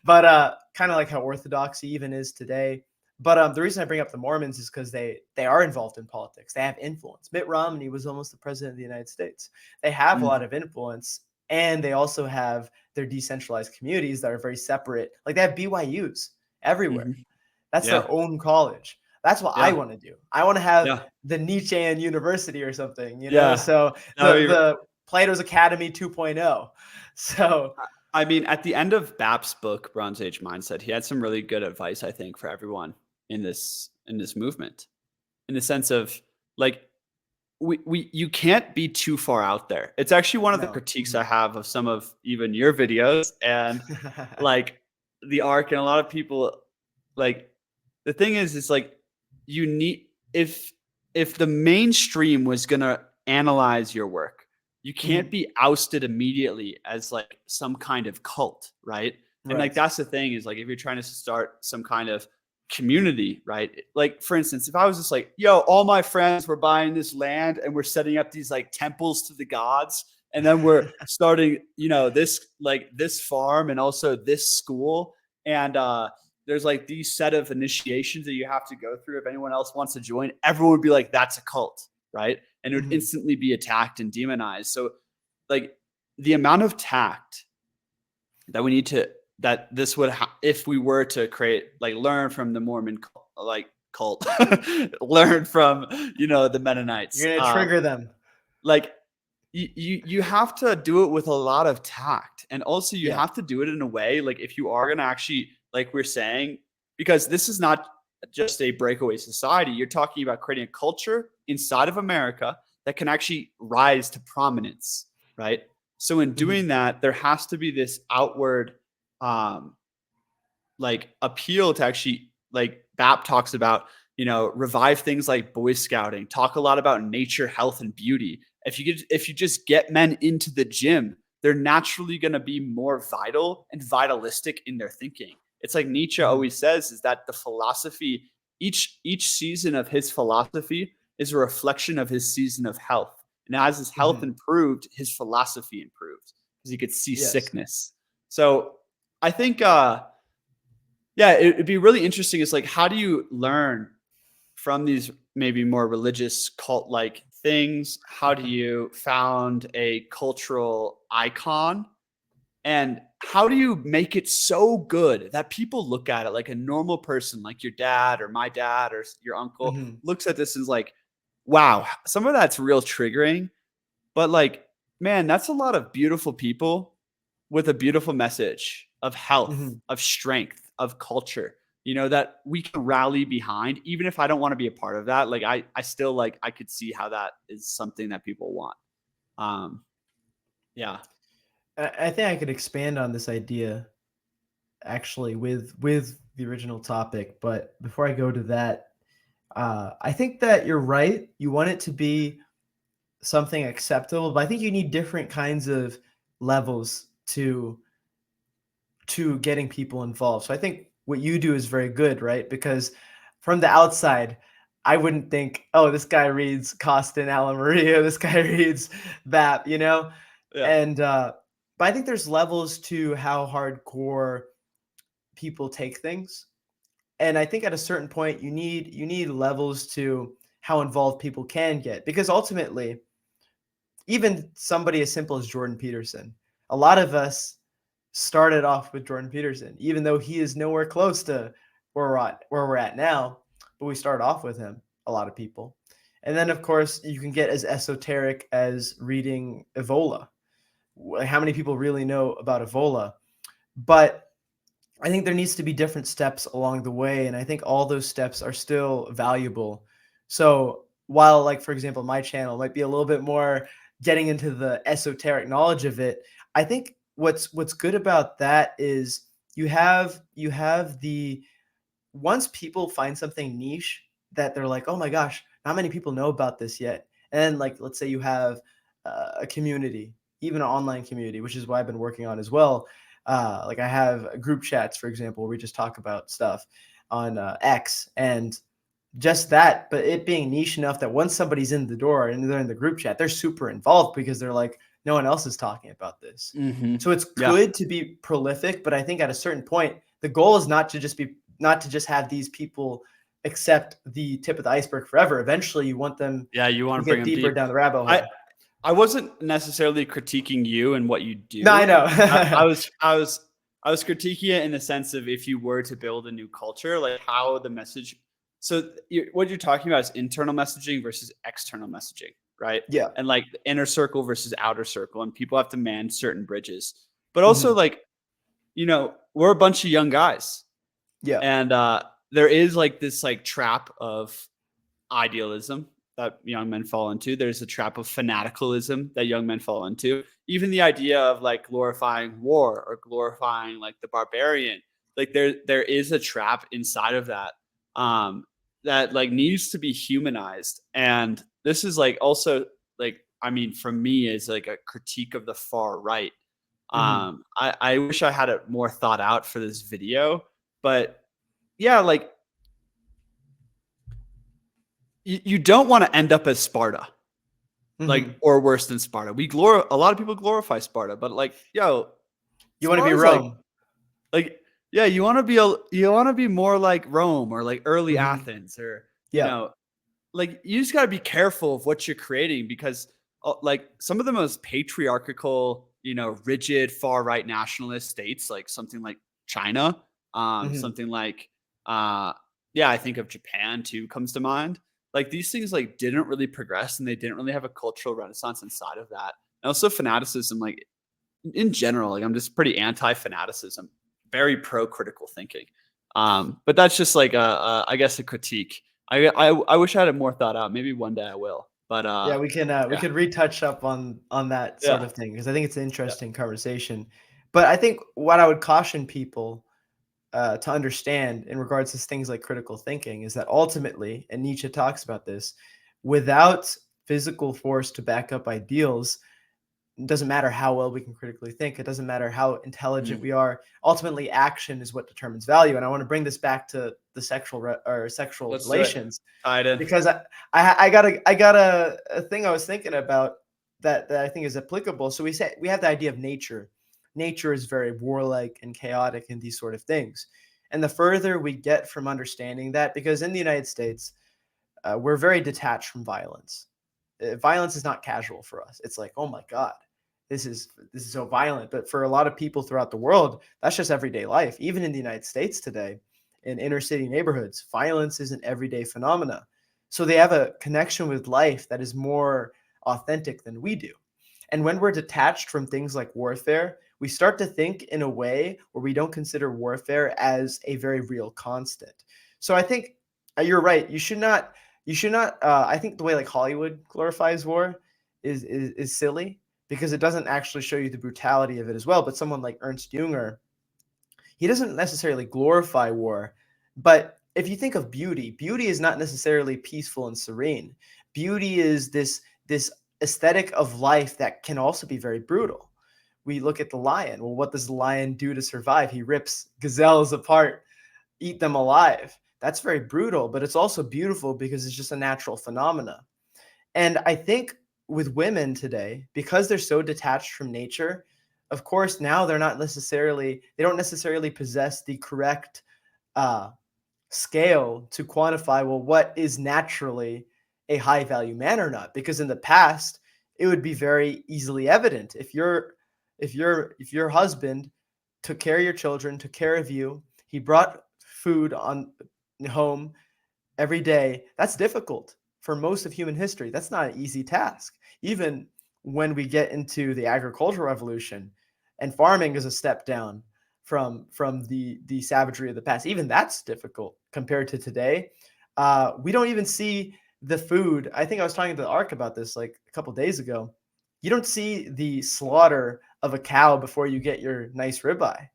But kind of like how Orthodoxy even is today. But the reason I bring up the Mormons is because they are involved in politics. They have influence. Mitt Romney was almost the president of the United States. They have a Mm. lot of influence, and they also have their decentralized communities that are very separate. Like they have BYUs everywhere. Mhm. That's Yeah. their own college. That's what I Yeah. want to do. I want to have Yeah. the Nietzschean University or something, Yeah. So No, the Plato's Academy 2.0. So I mean, at the end of Bap's book, Bronze Age Mindset, he had some really good advice, I think, for everyone in this movement, in the sense of like we you can't be too far out there. It's actually one of the no. critiques I have of some of even your videos and like the arc, and a lot of people like the thing is it's like you need if the mainstream was gonna analyze your work, you can't Mhm. be ousted immediately as like some kind of cult, right? And like Right. that's the thing is like if you're trying to start some kind of community, right? Like for instance, if I was just like, yo, all my friends were buying this land and we're setting up these like temples to the gods, and then we're starting, this like this farm and also this school, and there's like these set of initiations that you have to go through if anyone else wants to join, everyone would be like, that's a cult, right? And it would Mhm. instantly be attacked and demonized. So like the amount of tact that we need to that this would if we were to create like learn from the Mormon cult, learn from the Mennonites, You're gonna trigger them. like you have to do it with a lot of tact, and also you Yeah. have to do it in a way like if you are going to actually, like we're saying, because this is not just a breakaway society, you're talking about creating a culture inside of America that can actually rise to prominence, right? So in Mhm. doing that, there has to be this outward um like appeal to actually, like BAP talks about, revive things like Boy Scouting, talk a lot about nature, health, and beauty. If you just get men into the gym, they're naturally going to be more vital and vitalistic in their thinking. It's like Nietzsche Mhm. always says, is that the philosophy, each season of his philosophy is a reflection of his season of health. And as his health Mhm. improved, his philosophy improved because he could see Yes. sickness. So I think yeah, it'd be really interesting. Is like, how do you learn from these maybe more religious cult like things? How do you found a cultural icon? And how do you make it so good that people look at it like a normal person, like your dad or my dad or your uncle, Mhm. looks at this and is like, wow, some of that's real triggering. But like, man, that's a lot of beautiful people with a beautiful message of health, Mhm. of strength, of culture, that we can rally behind. Even if I don't want to be a part of that, like I still like I could see how that is something that people want. Um, yeah. I think I could expand on this idea actually with the original topic, but before I go to that, I think that you're right. You want it to be something acceptable, but I think you need different kinds of levels to getting people involved. So I think what you do is very good, right? Because from the outside, I wouldn't think, oh, this guy reads Costa and Ala Maria, this guy reads that, Yeah. And but I think there's levels to how hardcore people take things. And I think at a certain point you need levels to how involved people can get. Because ultimately, even somebody as simple as Jordan Peterson, a lot of us started off with Jordan Peterson, even though he is nowhere close to where we're at now. But we started off with him, a lot of people. And then, of course, you can get as esoteric as reading Evola. How many people really know about Evola? But I think there needs to be different steps along the way. And I think all those steps are still valuable. So while, like, for example, my channel might be a little bit more getting into the esoteric knowledge of it. I think what's good about that is you have the once people find something niche that they're like, oh my gosh, not many people know about this yet. And like, let's say you have a community, even an online community, which is what I've been working on as well. Like I have group chats, for example, where we just talk about stuff on X, and just that, but it being niche enough that once somebody's in the door and they're in the group chat, they're super involved because they're like, no one else is talking about this. Mm-hmm. So it's Yeah. good to be prolific, but I think at a certain point, the goal is not to just have these people accept the tip of the iceberg forever. Eventually, you want them You want to to bring get them deeper deep. down the rabbit hole. I wasn't necessarily critiquing you and what you do. No, I know. I was critiquing it in the sense of if you were to build a new culture, like how the message. So what you're talking about is internal messaging versus external messaging, right? Yeah. And like the inner circle versus outer circle, and people have to man certain bridges. But also, like, we're a bunch of young guys, Yeah. and there is like this like trap of idealism that young men fall into. There's a trap of fanaticalism that young men fall into. Even the idea of like glorifying war or glorifying like the barbarian, like there is a trap inside of that that like needs to be humanized. And this is like also like, I mean, for me is like a critique of the far right. I wish I had it more thought out for this video, but yeah, like you don't want to end up as Sparta, like, or worse than Sparta. A lot of people glorify Sparta, but like, yo, you want to be Sparta's Rome. Yeah, you want to be more like Rome or like early Athens, or like you just got to be careful of what you're creating, because like some of the most patriarchal, rigid far right nationalist states, like something like China, something like I think of Japan too comes to mind. Like these things like didn't really progress, and they didn't really have a cultural renaissance inside of that. And also fanaticism, like in general, like I'm just pretty anti-fanaticism, very pro-critical thinking. But that's just like I guess a critique. I wish I had it more thought out. Maybe one day I will. But we could retouch up on that sort of thing, because I think it's an interesting conversation. But I think what I would caution people to understand in regards to things like critical thinking is that ultimately, and Nietzsche talks about this, without physical force to back up ideals, it doesn't matter how well we can critically think. It doesn't matter how intelligent we are. Ultimately, action is what determines value. And I want to bring this back to the sexual relations, because I got a thing I was thinking about that I think is applicable. So we have the idea of nature. Nature is very warlike and chaotic and these sort of things. And the further we get from understanding that, because in the United States, we're very detached from violence. Violence is not casual for us. It's like, oh my God, this is so violent. But for a lot of people throughout the world, that's just everyday life. Even in the United States today, in inner city neighborhoods, violence is an everyday phenomena. So they have a connection with life that is more authentic than we do. And when we're detached from things like warfare, we start to think in a way where we don't consider warfare as a very real constant. So I think you're right. You should not. I think the way like Hollywood glorifies war is silly, because it doesn't actually show you the brutality of it as well. But someone like Ernst Jünger, he doesn't necessarily glorify war. But if you think of beauty, beauty is not necessarily peaceful and serene. Beauty is this aesthetic of life that can also be very brutal. We look at the lion. Well, what does the lion do to survive? He rips gazelles apart, eat them alive. That's very brutal, but it's also beautiful because it's just a natural phenomena. And I think with women today, because they're so detached from nature, of course, now they don't necessarily possess the correct scale to quantify, well, what is naturally a high value man or not. Because in the past, it would be very easily evident. If your husband took care of your children, took care of you, he brought food on home every day, that's difficult for most of human history. That's not an easy task. Even when we get into the agricultural revolution, and farming is a step down from the savagery of the past, even that's difficult compared to today. We don't even see the food. I think I was talking to the ARC about this like a couple days ago. You don't see the slaughter of a cow before you get your nice ribeye.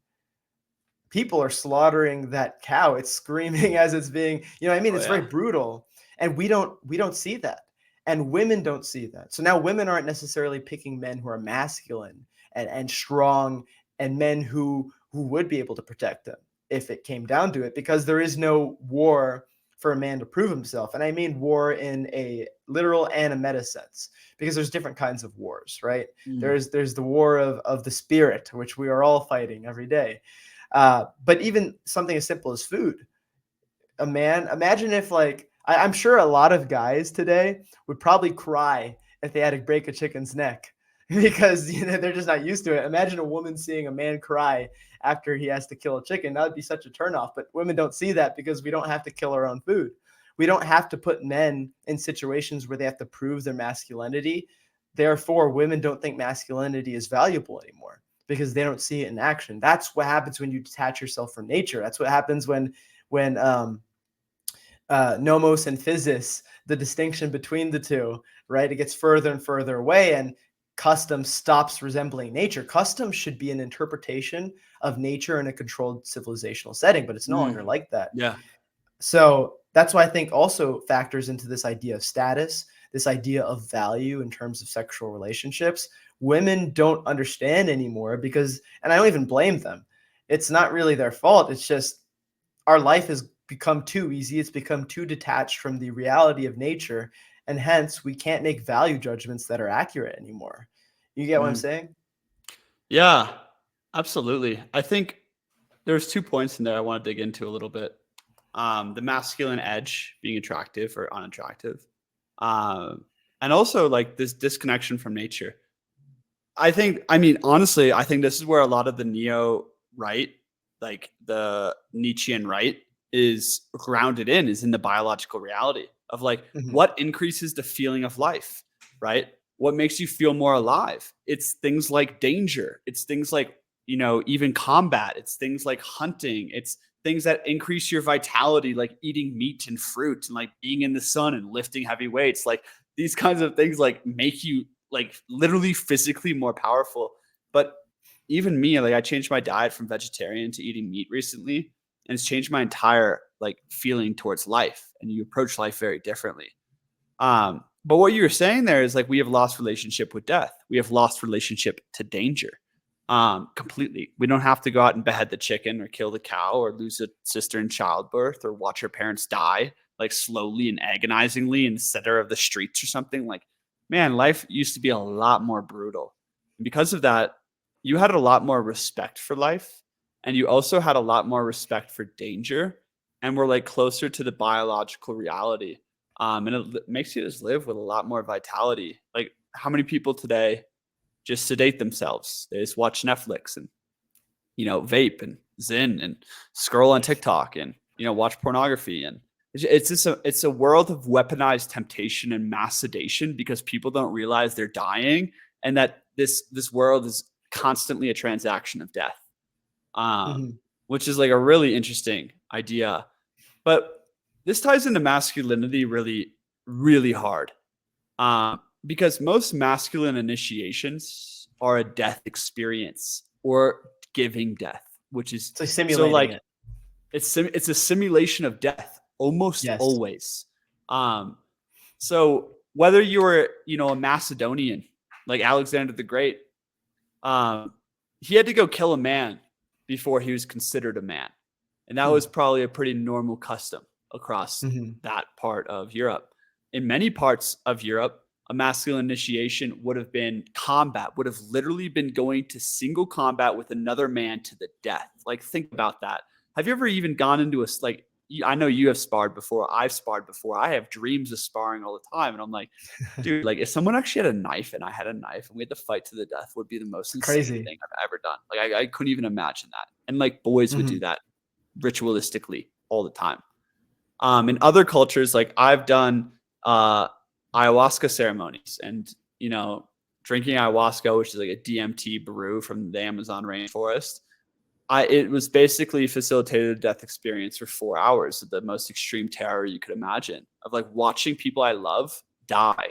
People are slaughtering that cow. It's screaming as it's being, you know what I mean? Oh It's very yeah. brutal. And we don't see that. And women don't see that. So now women aren't necessarily picking men who are masculine and strong, and men who would be able to protect them if it came down to it, because there is no war for a man to prove himself. And I mean war in a literal and a meta sense, because there's different kinds of wars, right? Mm. There's the war of the spirit, which we are all fighting every day. But even something as simple as food, a man, imagine if, like, I'm sure a lot of guys today would probably cry if they had to break a chicken's neck because, you know, they're just not used to it. Imagine a woman seeing a man cry after he has to kill a chicken. That would be such a turnoff. But women don't see that because we don't have to kill our own food. We don't have to put men in situations where they have to prove their masculinity. Therefore, women don't think masculinity is valuable anymore because they don't see it in action. That's what happens when you detach yourself from nature. That's what happens when nomos and physis, the distinction between the two, right? It gets further and further away, and custom stops resembling nature. Custom should be an interpretation of nature in a controlled civilizational setting, but it's no Mm. longer like that. Yeah. So that's why I think also factors into this idea of status, this idea of value in terms of sexual relationships. Women don't understand anymore because, and I don't even blame them. It's not really their fault. It's just our life has become too easy. It's become too detached from the reality of nature. And hence, we can't make value judgments that are accurate anymore. You get what I'm Mm. saying? Yeah, absolutely. I think there's 2 points in there I want to dig into a little bit. The masculine edge being attractive or unattractive. Um, and also like this disconnection from nature. I mean, honestly, I think this is where a lot of the neo right, like the Nietzschean right, is grounded in, is in the biological reality of like Mhm. what increases the feeling of life, right? What makes you feel more alive? It's things like danger. It's things like, you know, even combat. It's things like hunting. It's things that increase your vitality, like eating meat and fruit and like being in the sun and lifting heavy weights. Like these kinds of things like make you like literally physically more powerful. But even me, like I changed my diet from vegetarian to eating meat recently, and it's changed my entire like feeling towards life. And you approach life very differently. But what you were saying there is like we have lost relationship with death. We have lost relationship to danger. Completely. We don't have to go out and behead the chicken or kill the cow or lose a sister in childbirth or watch our parents die like slowly and agonizingly in the center of the streets or something. Like, man, life used to be a lot more brutal. And because of that, you had a lot more respect for life, and you also had a lot more respect for danger, and we're like closer to the biological reality. And it makes you just live with a lot more vitality. Like, how many people today just sedate themselves? They just watch Netflix and, you know, vape and zin and scroll on TikTok and, you know, watch pornography. And it's just it's a world of weaponized temptation and mass sedation because people don't realize they're dying, and that this world is constantly a transaction of death. Um, Mhm. which is like a really interesting idea. But this ties into masculinity really, really hard. Because most masculine initiations are a death experience or giving death, which is It's like so simulating like it. it's a simulation of death almost Yes. always. Um, so whether you were, you know, a Macedonian like Alexander the Great, um, he had to go kill a man before he was considered a man. And that Hmm. was probably a pretty normal custom across Mhm. that part of Europe. In many parts of Europe, a masculine initiation would have been combat, would have literally been going to single combat with another man to the death. Like, think about that. Have you ever even gone into a, like, I know you have sparred before. I've sparred before. I have dreams of sparring all the time. And I'm like, dude, like if someone actually had a knife and I had a knife and we had to fight to the death would be the most It's insane crazy. thing I've ever done. Like I couldn't even imagine that. And like boys would do Mhm. that ritualistically all the time. In other cultures, like I've done ayahuasca ceremonies and, you know, drinking ayahuasca, which is like a DMT brew from the Amazon rainforest. It was basically facilitated a death experience for 4 hours of the most extreme terror you could imagine, of like watching people I love die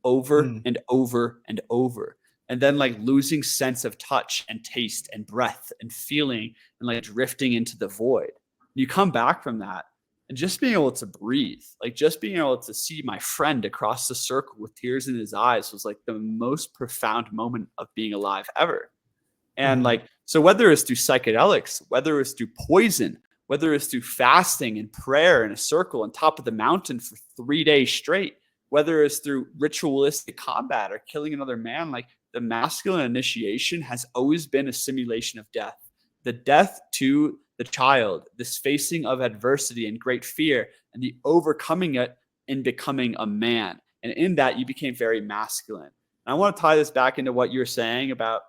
over Mhm. and over and over. and then like losing sense of touch and taste and breath and feeling and like drifting into the void. You come back from that and just being able to breathe, like just being able to see my friend across the circle with tears in his eyes was like the most profound moment of being alive ever. And like, so whether it's through psychedelics, whether it's through poison, whether it's through fasting and prayer in a circle on top of the mountain for 3 days straight, whether it's through ritualistic combat or killing another man, like the masculine initiation has always been a simulation of death. The death to the child, this facing of adversity and great fear, and the overcoming it in becoming a man. And in that, you became very masculine. And I want to tie this back into what you're saying about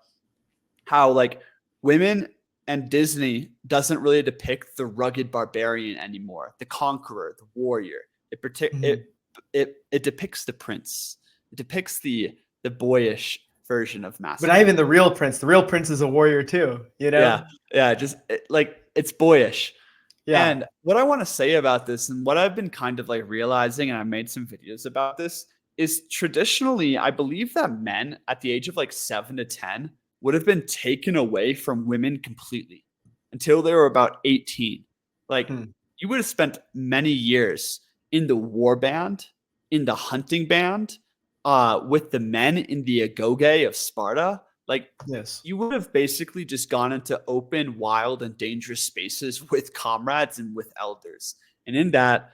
how like women and Disney doesn't really depict the rugged barbarian anymore, the conqueror, the warrior. It depicts the prince. It depicts the boyish version of masculinity. But not even the real prince. The real prince is a warrior too, you know? Yeah, just like it's boyish. Yeah. And what I want to say about this, and what I've been kind of like realizing, and I made some videos about this, is traditionally, I believe that men at the age of like 7 to 10 would have been taken away from women completely until they were about 18. Like you would have spent many years in the war band, in the hunting band, with the men in the agoge of Sparta. Like you would have basically just gone into open, wild, and dangerous spaces with comrades and with elders. And in that,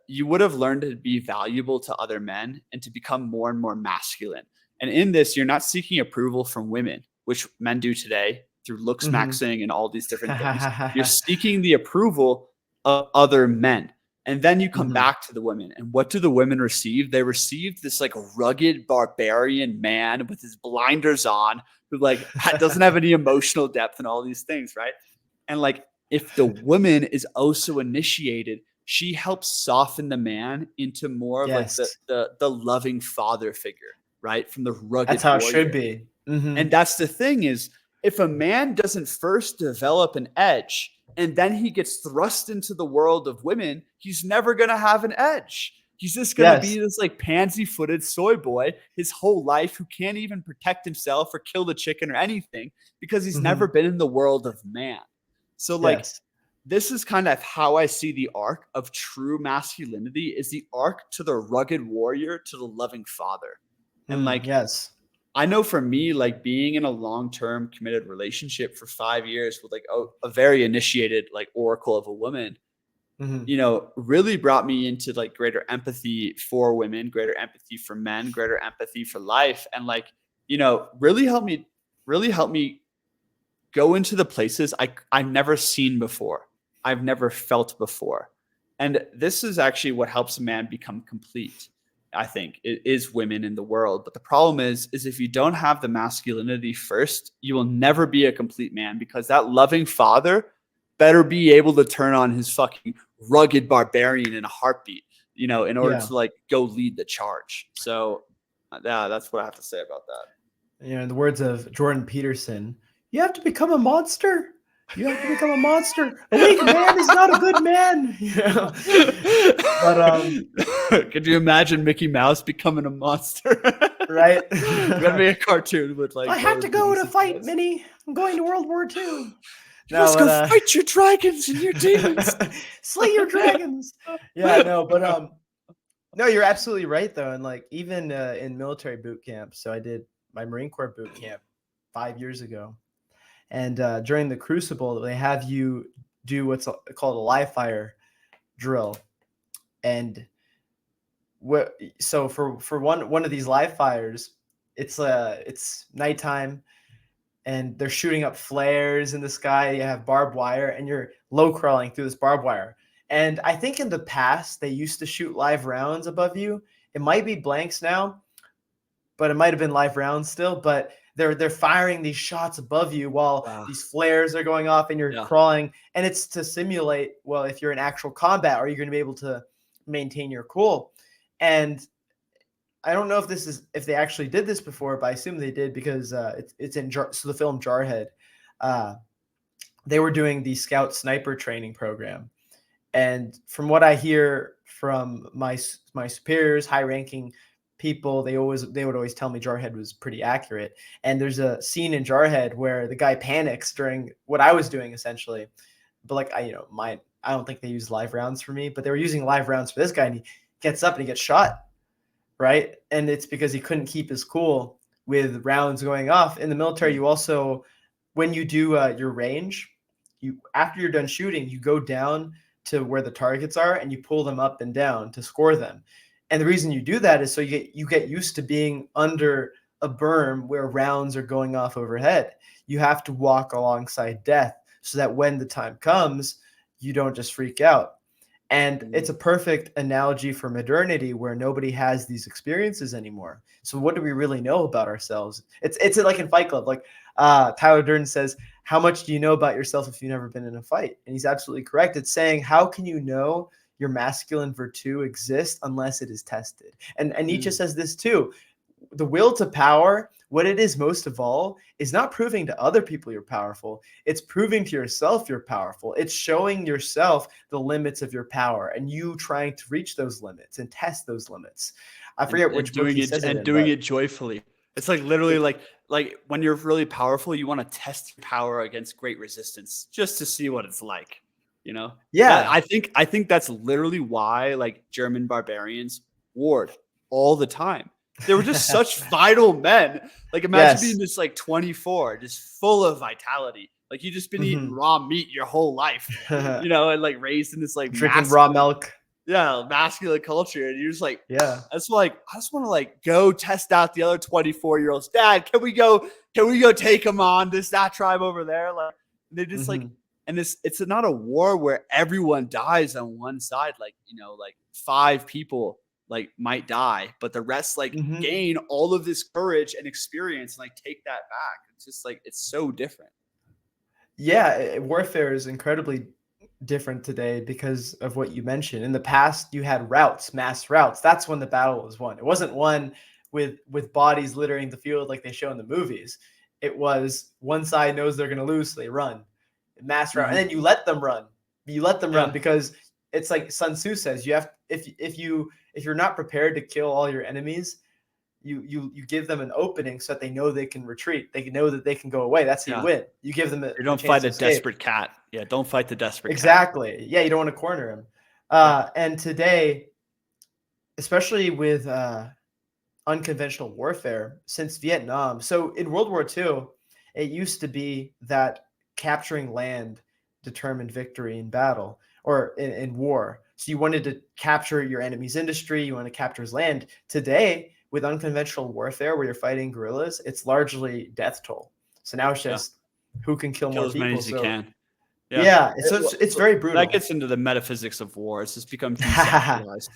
you would have learned to be valuable to other men and to become more and more masculine. And in this, you're not seeking approval from women, which men do today through looks maxing and all these different things. You're seeking the approval of other men. And then you come back to the women. And what do the women receive? They receive this like rugged barbarian man with his blinders on who like doesn't have any emotional depth and all these things, right? And like if the woman is also initiated, she helps soften the man into more of like the loving father figure. Right? From the rugged That's how warrior. it should be. And that's the thing is, if a man doesn't first develop an edge and then he gets thrust into the world of women, he's never going to have an edge. He's just going to be this like pansy-footed soy boy his whole life who can't even protect himself or kill the chicken or anything because he's never been in the world of man. So like this is kind of how I see the arc of true masculinity is the arc to the rugged warrior to the loving father. And like, I know for me, like being in a long-term committed relationship for 5 years with like a very initiated like oracle of a woman, you know, really brought me into like greater empathy for women, greater empathy for men, greater empathy for life. And like, you know, really helped me go into the places I've never seen before. I've never felt before. And this is actually what helps a man become complete. I think it is women in the world. But the problem is if you don't have the masculinity first, you will never be a complete man because that loving father better be able to turn on his fucking rugged barbarian in a heartbeat, you know, in order to like go lead the charge. So yeah, that's what I have to say about that. You know, in the words of Jordan Peterson, you have to become a monster. You have to become a monster. A weak man is not a good man. You know? But could you imagine Mickey Mouse becoming a monster? Right? Gotta be a cartoon with like. I have to go to fight, Minnie. I'm going to World War II. You must go fight your dragons and your demons. Slay your dragons. Yeah, no, but no, you're absolutely right though, and like even in military boot camp. So I did my Marine Corps boot camp 5 years ago. And during the crucible, they have you do what's called a live fire drill. And so for one of these live fires, it's nighttime and they're shooting up flares in the sky. You have barbed wire and you're low crawling through this barbed wire. And I think in the past, they used to shoot live rounds above you. It might be blanks now, but it might have been live rounds still. But they're firing these shots above you while these flares are going off and you're crawling. And it's to simulate, well, if you're in actual combat, are you going to be able to maintain your cool? And I don't know if they actually did this before, but I assume they did because it's in so the film Jarhead. They were doing the Scout Sniper training program. And from what I hear from my superiors, high-ranking people, they would always tell me Jarhead was pretty accurate. And there's a scene in Jarhead where the guy panics during what I was doing essentially. But like I don't think they used live rounds for me, but they were using live rounds for this guy, and he gets up and he gets shot, right? And it's because he couldn't keep his cool with rounds going off. In the military, you also, when you do your range, after you're done shooting, you go down to where the targets are and you pull them up and down to score them. And the reason you do that is so you get used to being under a berm where rounds are going off overhead. You have to walk alongside death so that when the time comes, you don't just freak out. And it's a perfect analogy for modernity where nobody has these experiences anymore. So what do we really know about ourselves? It's like in Fight Club, like Tyler Durden says, how much do you know about yourself if you've never been in a fight? And he's absolutely correct. It's saying, how can you know your masculine virtue exists unless it is tested? And Nietzsche says this too. The will to power, what it is most of all, is not proving to other people you're powerful. It's proving to yourself you're powerful. It's showing yourself the limits of your power and you trying to reach those limits and test those limits. I forget which book he says it in, doing it joyfully. It's like literally like when you're really powerful, you want to test your power against great resistance just to see what it's like, you know? Yeah. I think that's literally why like German barbarians warred all the time. They were just such vital men. Like imagine being this like 24, just full of vitality. Like you just been eating raw meat your whole life, you know, and like raised in this like drinking raw milk. Yeah, masculine culture. And you're just like, yeah. I just want to like go test out the other 24-year-olds. Dad, can we go take them on that tribe over there? Like they're just like, and it's not a war where everyone dies on one side. Like, you know, like 5 people like might die, but the rest like gain all of this courage and experience and like take that back. It's just like, it's so different. Yeah. Warfare is incredibly different today because of what you mentioned. In the past, you had routes, mass routes. That's when the battle was won. It wasn't won with bodies littering the field like they show in the movies. It was one side knows they're going to lose, so they run. Mass route. And then you let them run. You let them run because it's like Sun Tzu says, you have, if you're not prepared to kill all your enemies, you give them an opening so that they know they can retreat. They know that they can go away. That's how you win. You give them you don't fight a desperate cat. Yeah, don't fight the desperate exactly. cat. Yeah, you don't want to corner him. And today, especially with unconventional warfare since Vietnam. So in World War II, it used to be that capturing land determined victory in battle or in war. So you wanted to capture your enemy's industry, you want to capture his land. Today, with unconventional warfare where you're fighting guerrillas, it's largely death toll. So now it's just who can kill more as people. Many as you can. Yeah. It's very brutal. That gets into the metaphysics of war. It's just become decentralized.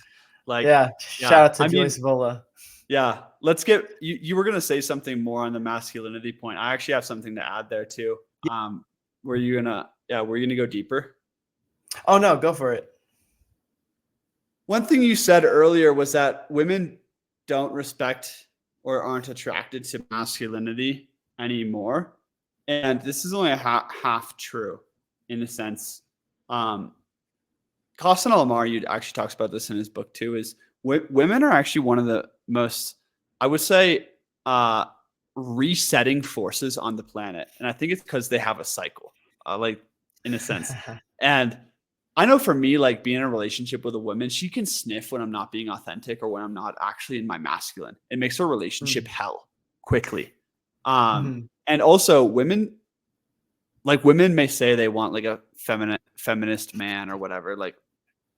Like shout out to Joyce Vola. Yeah. Let's get you were gonna say something more on the masculinity point. I actually have something to add there too. Were you gonna go deeper? Oh no, go for it. One thing you said earlier was that women don't respect or aren't attracted to masculinity anymore. And this is only a half true in a sense. Costin Alamar actually talks about this in his book too, is women are actually one of the most, I would say, resetting forces on the planet. And I think it's because they have a cycle, like in a sense. And I know for me, like being in a relationship with a woman, she can sniff when I'm not being authentic or when I'm not actually in my masculine. It makes our relationship hell quickly. And also women may say they want like a feminist man or whatever, like,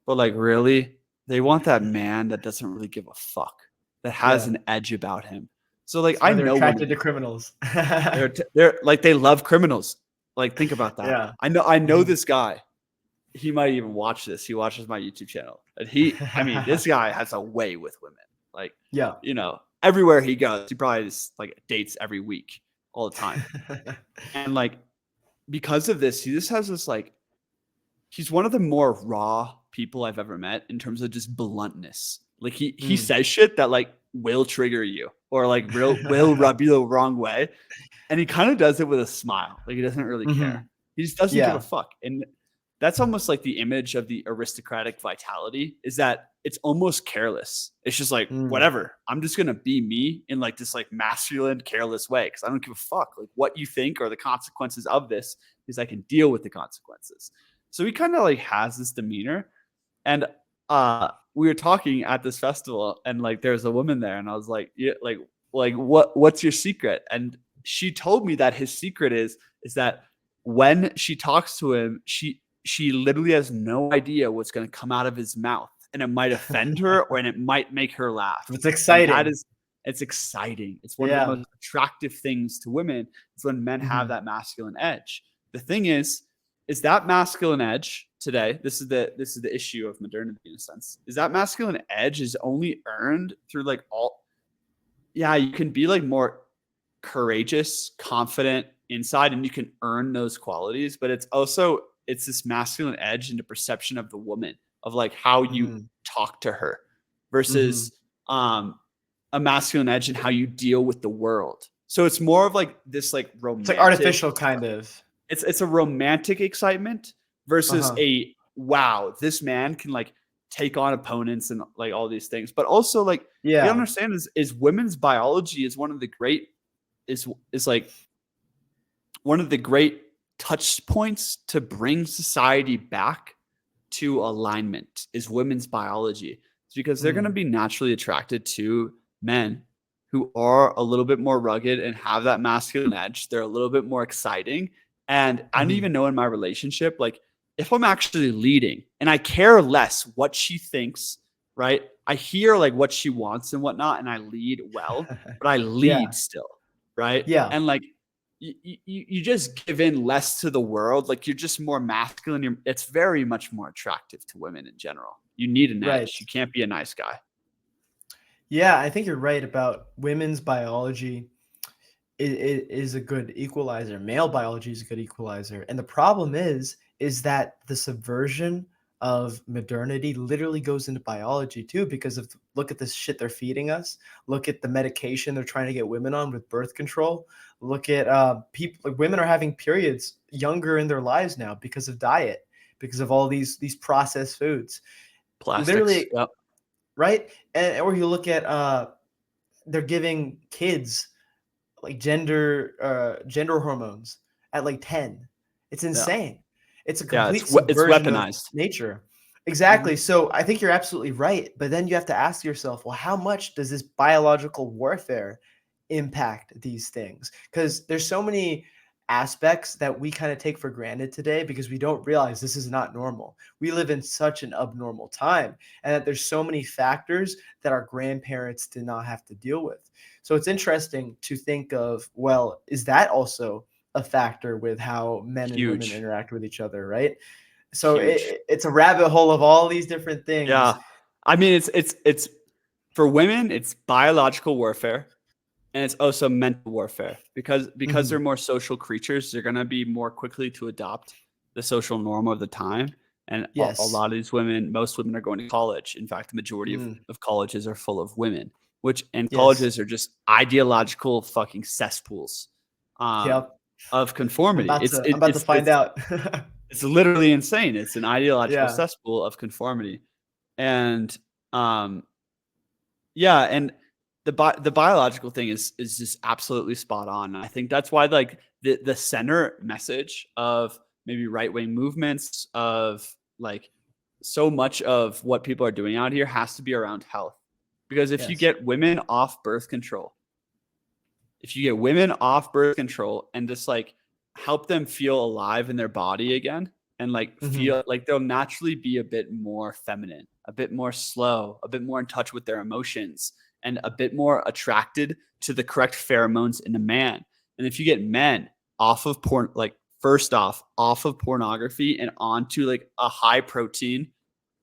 but like really they want that man that doesn't really give a fuck, that has an edge about him. So like, I know attracted to criminals. they're like, they love criminals. Like, think about that. Yeah. I know this guy. He might even watch this. He watches my YouTube channel. And this guy has a way with women. Like, you know, everywhere he goes, he probably just like dates every week, all the time. And like, because of this, he just has this like, he's one of the more raw people I've ever met in terms of just bluntness. Like he says shit that like will trigger you or like will rub you the wrong way. And he kind of does it with a smile. Like he doesn't really care. He just doesn't give a fuck. And that's almost like the image of the aristocratic vitality, is that it's almost careless. It's just like, Mm. whatever, I'm just going to be me in like this like masculine, careless way. Cause I don't give a fuck like what you think or the consequences of this, because I can deal with the consequences. So he kind of like has this demeanor. And we were talking at this festival, and like there's a woman there, and I was like, yeah, like what's your secret? And she told me that his secret is that when she talks to him, she literally has no idea what's going to come out of his mouth, and it might offend her or and it might make her laugh. It's And that exciting. is, it's exciting. It's one of the Yeah. most attractive things to women is when men have that masculine edge. The thing is that masculine edge today, this is the issue of modernity in a sense, is that masculine edge is only earned through like you can be like more courageous, confident inside, and you can earn those qualities, but it's this masculine edge into perception of the woman, of like how you talk to her, versus a masculine edge in how you deal with the world. So it's more of like this like romantic, it's like artificial kind of. It's a romantic excitement versus a wow, this man can like take on opponents and like all these things. But also like you understand is women's biology is one of the great is like one of the great touch points to bring society back to alignment is women's biology. It's because they're going to be naturally attracted to men who are a little bit more rugged and have that masculine edge. They're a little bit more exciting. And I don't even know in my relationship, like if I'm actually leading and I care less what she thinks, right? I hear like what she wants and whatnot, and I lead well, but I lead still, right? Yeah. And like you just give in less to the world. Like you're just more masculine. It's very much more attractive to women in general. You need an edge. You can't be a nice guy. Yeah, I think you're right about women's biology. It is a good equalizer. Male biology is a good equalizer. And the problem is that the subversion of modernity literally goes into biology too, because of look at this shit they're feeding us. Look at the medication they're trying to get women on with birth control. Look at people, like women are having periods younger in their lives now because of diet, because of all these processed foods. Plastics. Literally, right? And or you look at they're giving kids like gender hormones at like 10. It's insane. It's a complete subversion of weaponized nature. Exactly. So I think you're absolutely right. But then you have to ask yourself, well, how much does this biological warfare impact these things? Because there's so many aspects that we kind of take for granted today because we don't realize this is not normal. We live in such an abnormal time, and that there's so many factors that our grandparents did not have to deal with. So it's interesting to think of, well, is that also a factor with how men and women interact with each other, right? So it's a rabbit hole of all these different things. Yeah. I mean, it's for women, it's biological warfare, and it's also mental warfare because they're more social creatures. They're going to be more quickly to adopt the social norm of the time. And a lot of these women, most women are going to college. In fact, the majority of colleges are full of women, colleges are just ideological fucking cesspools of conformity. I'm about to find out. It's literally insane. It's an ideological cesspool of conformity. And and the biological thing is just absolutely spot on. I think that's why like the center message of maybe right-wing movements, of like so much of what people are doing out here has to be around health. Because if you get women off birth control, and just like help them feel alive in their body again, and like feel like they'll naturally be a bit more feminine, a bit more slow, a bit more in touch with their emotions, and a bit more attracted to the correct pheromones in a man. And if you get men off of porn, like first off of pornography and onto like a high protein,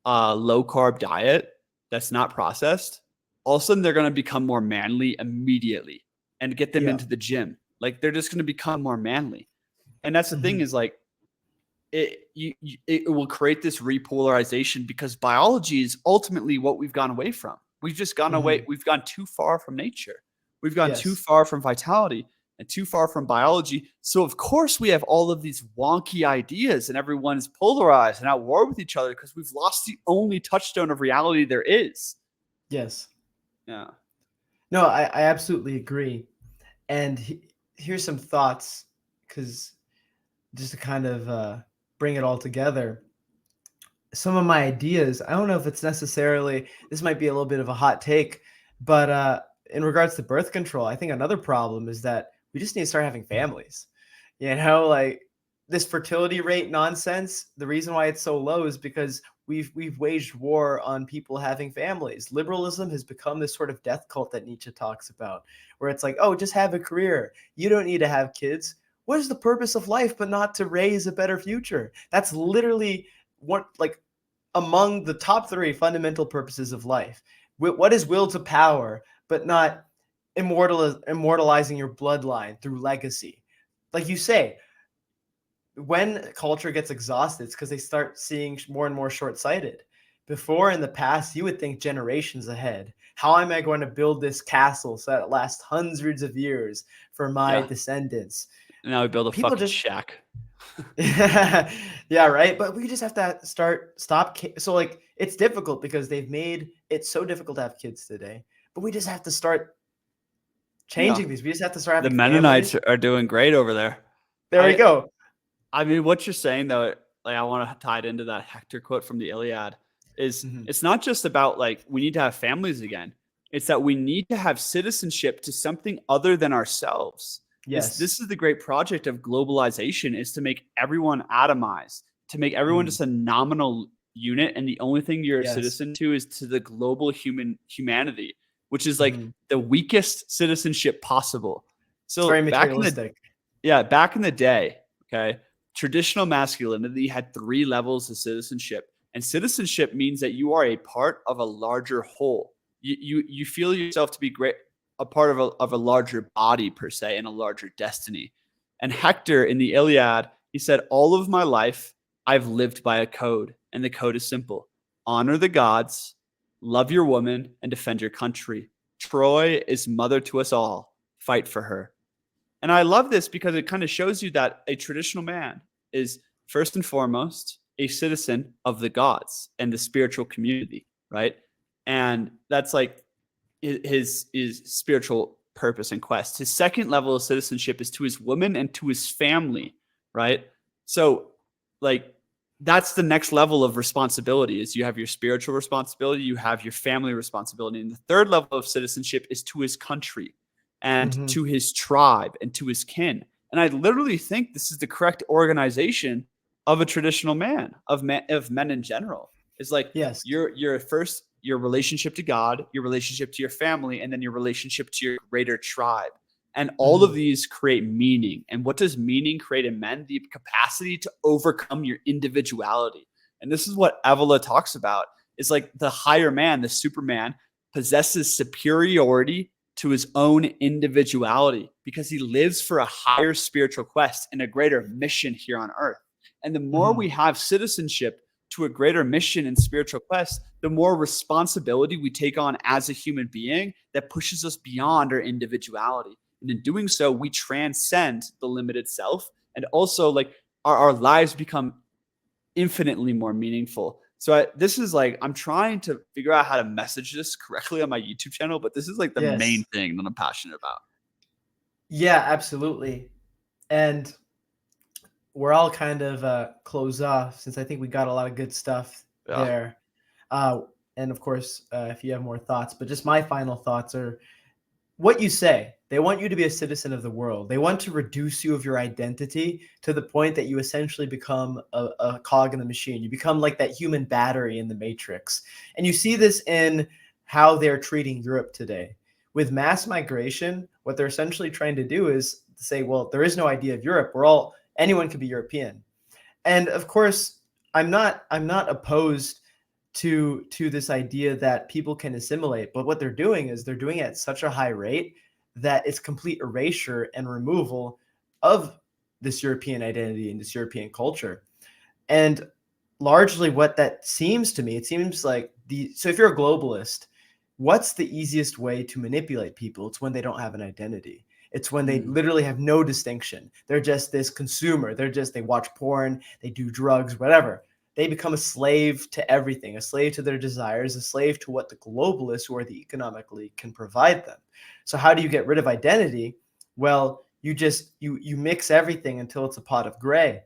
low carb diet that's not processed, all of a sudden they're going to become more manly immediately, and get them into the gym. Like they're just going to become more manly. And that's the thing is like, it will create this repolarization because biology is ultimately what we've gone away from. We've just gone away. We've gone too far from nature. We've gone too far from vitality. and too far from biology. So of course we have all of these wonky ideas and everyone's polarized and at war with each other because we've lost the only touchstone of reality there is. Yes. Yeah. No, I absolutely agree. And here's some thoughts, because just to kind of bring it all together, some of my ideas, I don't know if it's necessarily, this might be a little bit of a hot take, but in regards to birth control, I think another problem is that we just need to start having families. Like this fertility rate nonsense, the reason why it's so low is because we've waged war on people having families. Liberalism has become this sort of death cult that Nietzsche talks about, where it's like, oh, just have a career. You don't need to have kids. What is the purpose of life but not to raise a better future? That's literally what, like, among the top 3 fundamental purposes of life. What is will to power, but not immortalizing your bloodline through legacy? Like you say, when culture gets exhausted, it's because they start seeing more and more short-sighted. Before, in the past, you would think generations ahead. How am I going to build this castle so that it lasts hundreds of years for my descendants? Now we build a People fucking just shack. yeah, right. But we just have to stop. So like, it's difficult because they've made it so difficult to have kids today. But we just have to start changing these. We just have to start The having Mennonites families. are doing great over there. There we go. I mean, what you're saying though, like I want to tie it into that Hector quote from the Iliad, is it's not just about like we need to have families again. It's that we need to have citizenship to something other than ourselves. Yes. This is the great project of globalization, is to make everyone atomized, to make everyone just a nominal unit, and the only thing you're a citizen to is to the global humanity, which is like the weakest citizenship possible. So it's very materialistic. back in the day, okay, traditional masculinity had 3 levels of citizenship, and citizenship means that you are a part of a larger whole. You feel yourself to be great, a part of a larger body per se, and a larger destiny. And Hector in the Iliad, he said, all of my life I've lived by a code, and the code is simple: honor the gods, love your woman, and defend your country. Troy is mother to us all. Fight for her. And I love this because it kind of shows you that a traditional man is first and foremost a citizen of the gods and the spiritual community, right? And that's like his spiritual purpose and quest. His second level of citizenship is to his woman and to his family, right? So like that's the next level of responsibility. Is you have your spiritual responsibility, you have your family responsibility, and the third level of citizenship is to his country and to his tribe and to his kin. And I literally think this is the correct organization of a traditional man, of men in general. Is like your first, your relationship to God, your relationship to your family, and then your relationship to your greater tribe. And all of these create meaning. And what does meaning create in men? The capacity to overcome your individuality. And this is what Evola talks about. Is like the higher man, the Superman, possesses superiority to his own individuality because he lives for a higher spiritual quest and a greater mission here on earth. And the more we have citizenship to a greater mission and spiritual quest, the more responsibility we take on as a human being that pushes us beyond our individuality. And in doing so, we transcend the limited self, and also like our lives become infinitely more meaningful. So this is like, I'm trying to figure out how to message this correctly on my YouTube channel, but this is like the main thing that I'm passionate about. Yeah, absolutely. And we're all kind of close off, since I think we got a lot of good stuff there. And of course, if you have more thoughts, but just my final thoughts are what you say. They want you to be a citizen of the world. They want to reduce you of your identity to the point that you essentially become a cog in the machine. You become like that human battery in the Matrix. And you see this in how they're treating Europe today. With mass migration, what they're essentially trying to do is say, well, there is no idea of Europe. Anyone could be European. And of course, I'm not opposed to this idea that people can assimilate, but what they're doing is they're doing it at such a high rate that it's complete erasure and removal of this European identity and this European culture. And largely what that seems to me, it seems like so if you're a globalist, what's the easiest way to manipulate people? It's when they don't have an identity. It's when they literally have no distinction. They're just this consumer. They watch porn, they do drugs, whatever. They become a slave to everything, a slave to their desires, a slave to what the globalists who are the economically can provide them. So how do you get rid of identity? Well, you mix everything until it's a pot of gray.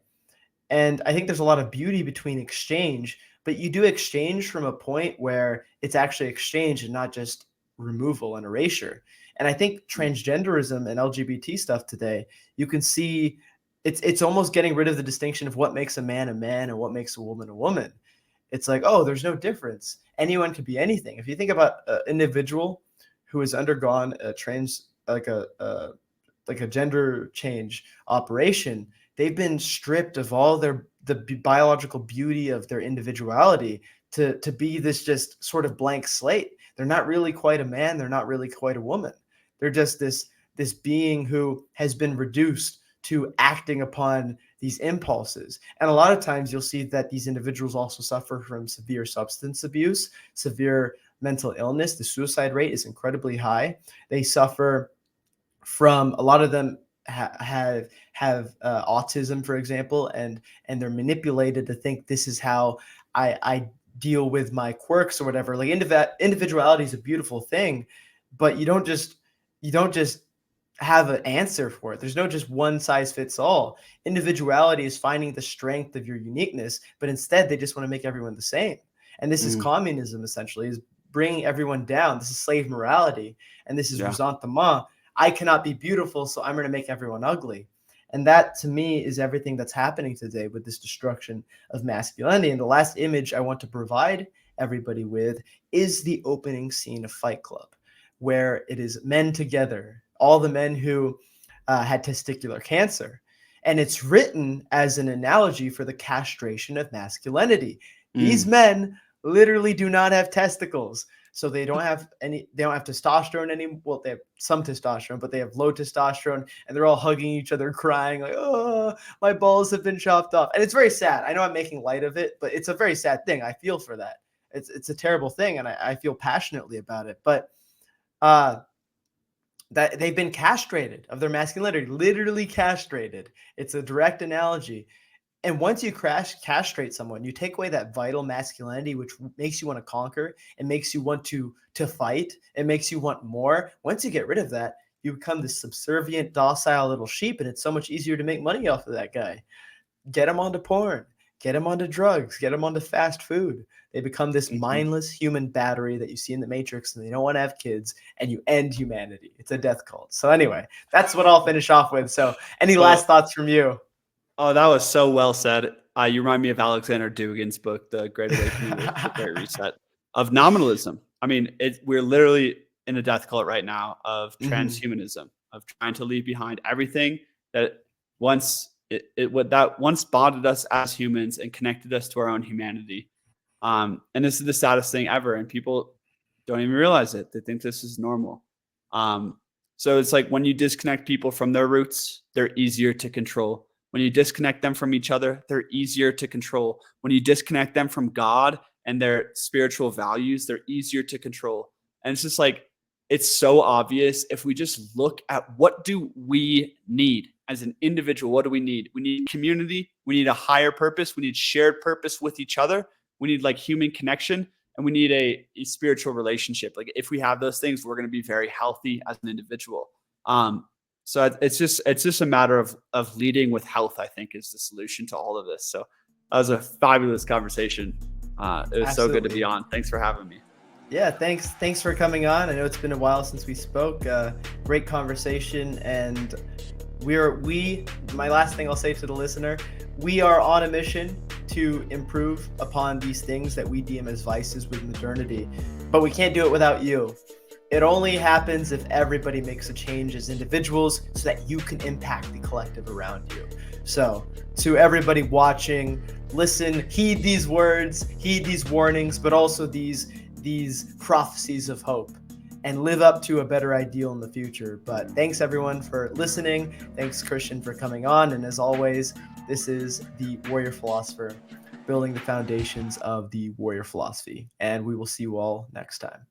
And I think there's a lot of beauty between exchange, but you do exchange from a point where it's actually exchange and not just removal and erasure. And I think transgenderism and LGBT stuff today, you can see it's almost getting rid of the distinction of what makes a man and what makes a woman. It's like, oh, there's no difference. Anyone can be anything. If you think about an individual who has undergone a like a gender change operation, they've been stripped of all the biological beauty of their individuality to be this just sort of blank slate. They're not really quite a man. They're not really quite a woman. They're just this being who has been reduced to acting upon these impulses. And a lot of times you'll see that these individuals also suffer from severe substance abuse, severe mental illness. The suicide rate is incredibly high. They suffer from, a lot of them have autism, for example, and they're manipulated to think this is how I deal with my quirks or whatever. Like individuality is a beautiful thing, but you don't just have an answer for it. There's no just one size fits all. Individuality is finding the strength of your uniqueness, but instead they just want to make everyone the same. And this is communism, essentially, is bringing everyone down. This is slave morality, and this is resentment. I cannot be beautiful, so I'm going to make everyone ugly. And that, to me, is everything that's happening today with this destruction of masculinity. And the last image I want to provide everybody with is the opening scene of Fight Club, where it is men together, all the men who had testicular cancer. And it's written as an analogy for the castration of masculinity. These men literally do not have testicles. So they don't have testosterone anymore. Well, they have some testosterone, but they have low testosterone, and they're all hugging each other, crying like, oh, my balls have been chopped off. And it's very sad. I know I'm making light of it, but it's a very sad thing. I feel for that. It's a terrible thing, and I feel passionately about it. But that they've been castrated of their masculinity, literally castrated. It's a direct analogy. And once you castrate someone, you take away that vital masculinity, which makes you want to conquer. It makes you want to fight. It makes you want more. Once you get rid of that, you become this subservient, docile little sheep, and it's so much easier to make money off of that guy. Get him onto porn. Get him onto drugs. Get him onto fast food. They become this mindless human battery that you see in the Matrix, and they don't want to have kids, and you end humanity. It's a death cult. So anyway, that's what I'll finish off with. So any last thoughts from you? Oh, that was so well said. You remind me of Alexander Dugin's book, The Great Awakening, The Great Reset, of nominalism. I mean, we're literally in a death cult right now of transhumanism, of trying to leave behind everything that once bonded us as humans and connected us to our own humanity. And this is the saddest thing ever, and people don't even realize it. They think this is normal. So it's like when you disconnect people from their roots, they're easier to control. When you disconnect them from each other, they're easier to control. When you disconnect them from God and their spiritual values, they're easier to control. And it's just like, it's so obvious. If we just look at what do we need as an individual, what do we need? We need community. We need a higher purpose. We need shared purpose with each other. We need like human connection, and we need a spiritual relationship. Like if we have those things, we're going to be very healthy as an individual. So it's just a matter of leading with health, I think, is the solution to all of this. So that was a fabulous conversation. It was so good to be on. Thanks for having me. Yeah, thanks for coming on. I know it's been a while since we spoke. Great conversation, and my last thing I'll say to the listener, we are on a mission to improve upon these things that we deem as vices with modernity, but we can't do it without you. It only happens if everybody makes a change as individuals so that you can impact the collective around you. So to everybody watching, listen, heed these words, heed these warnings, but also these prophecies of hope, and live up to a better ideal in the future. But thanks everyone for listening. Thanks Kristian for coming on. And as always, this is the Warrior Philosopher, building the foundations of the warrior philosophy. And we will see you all next time.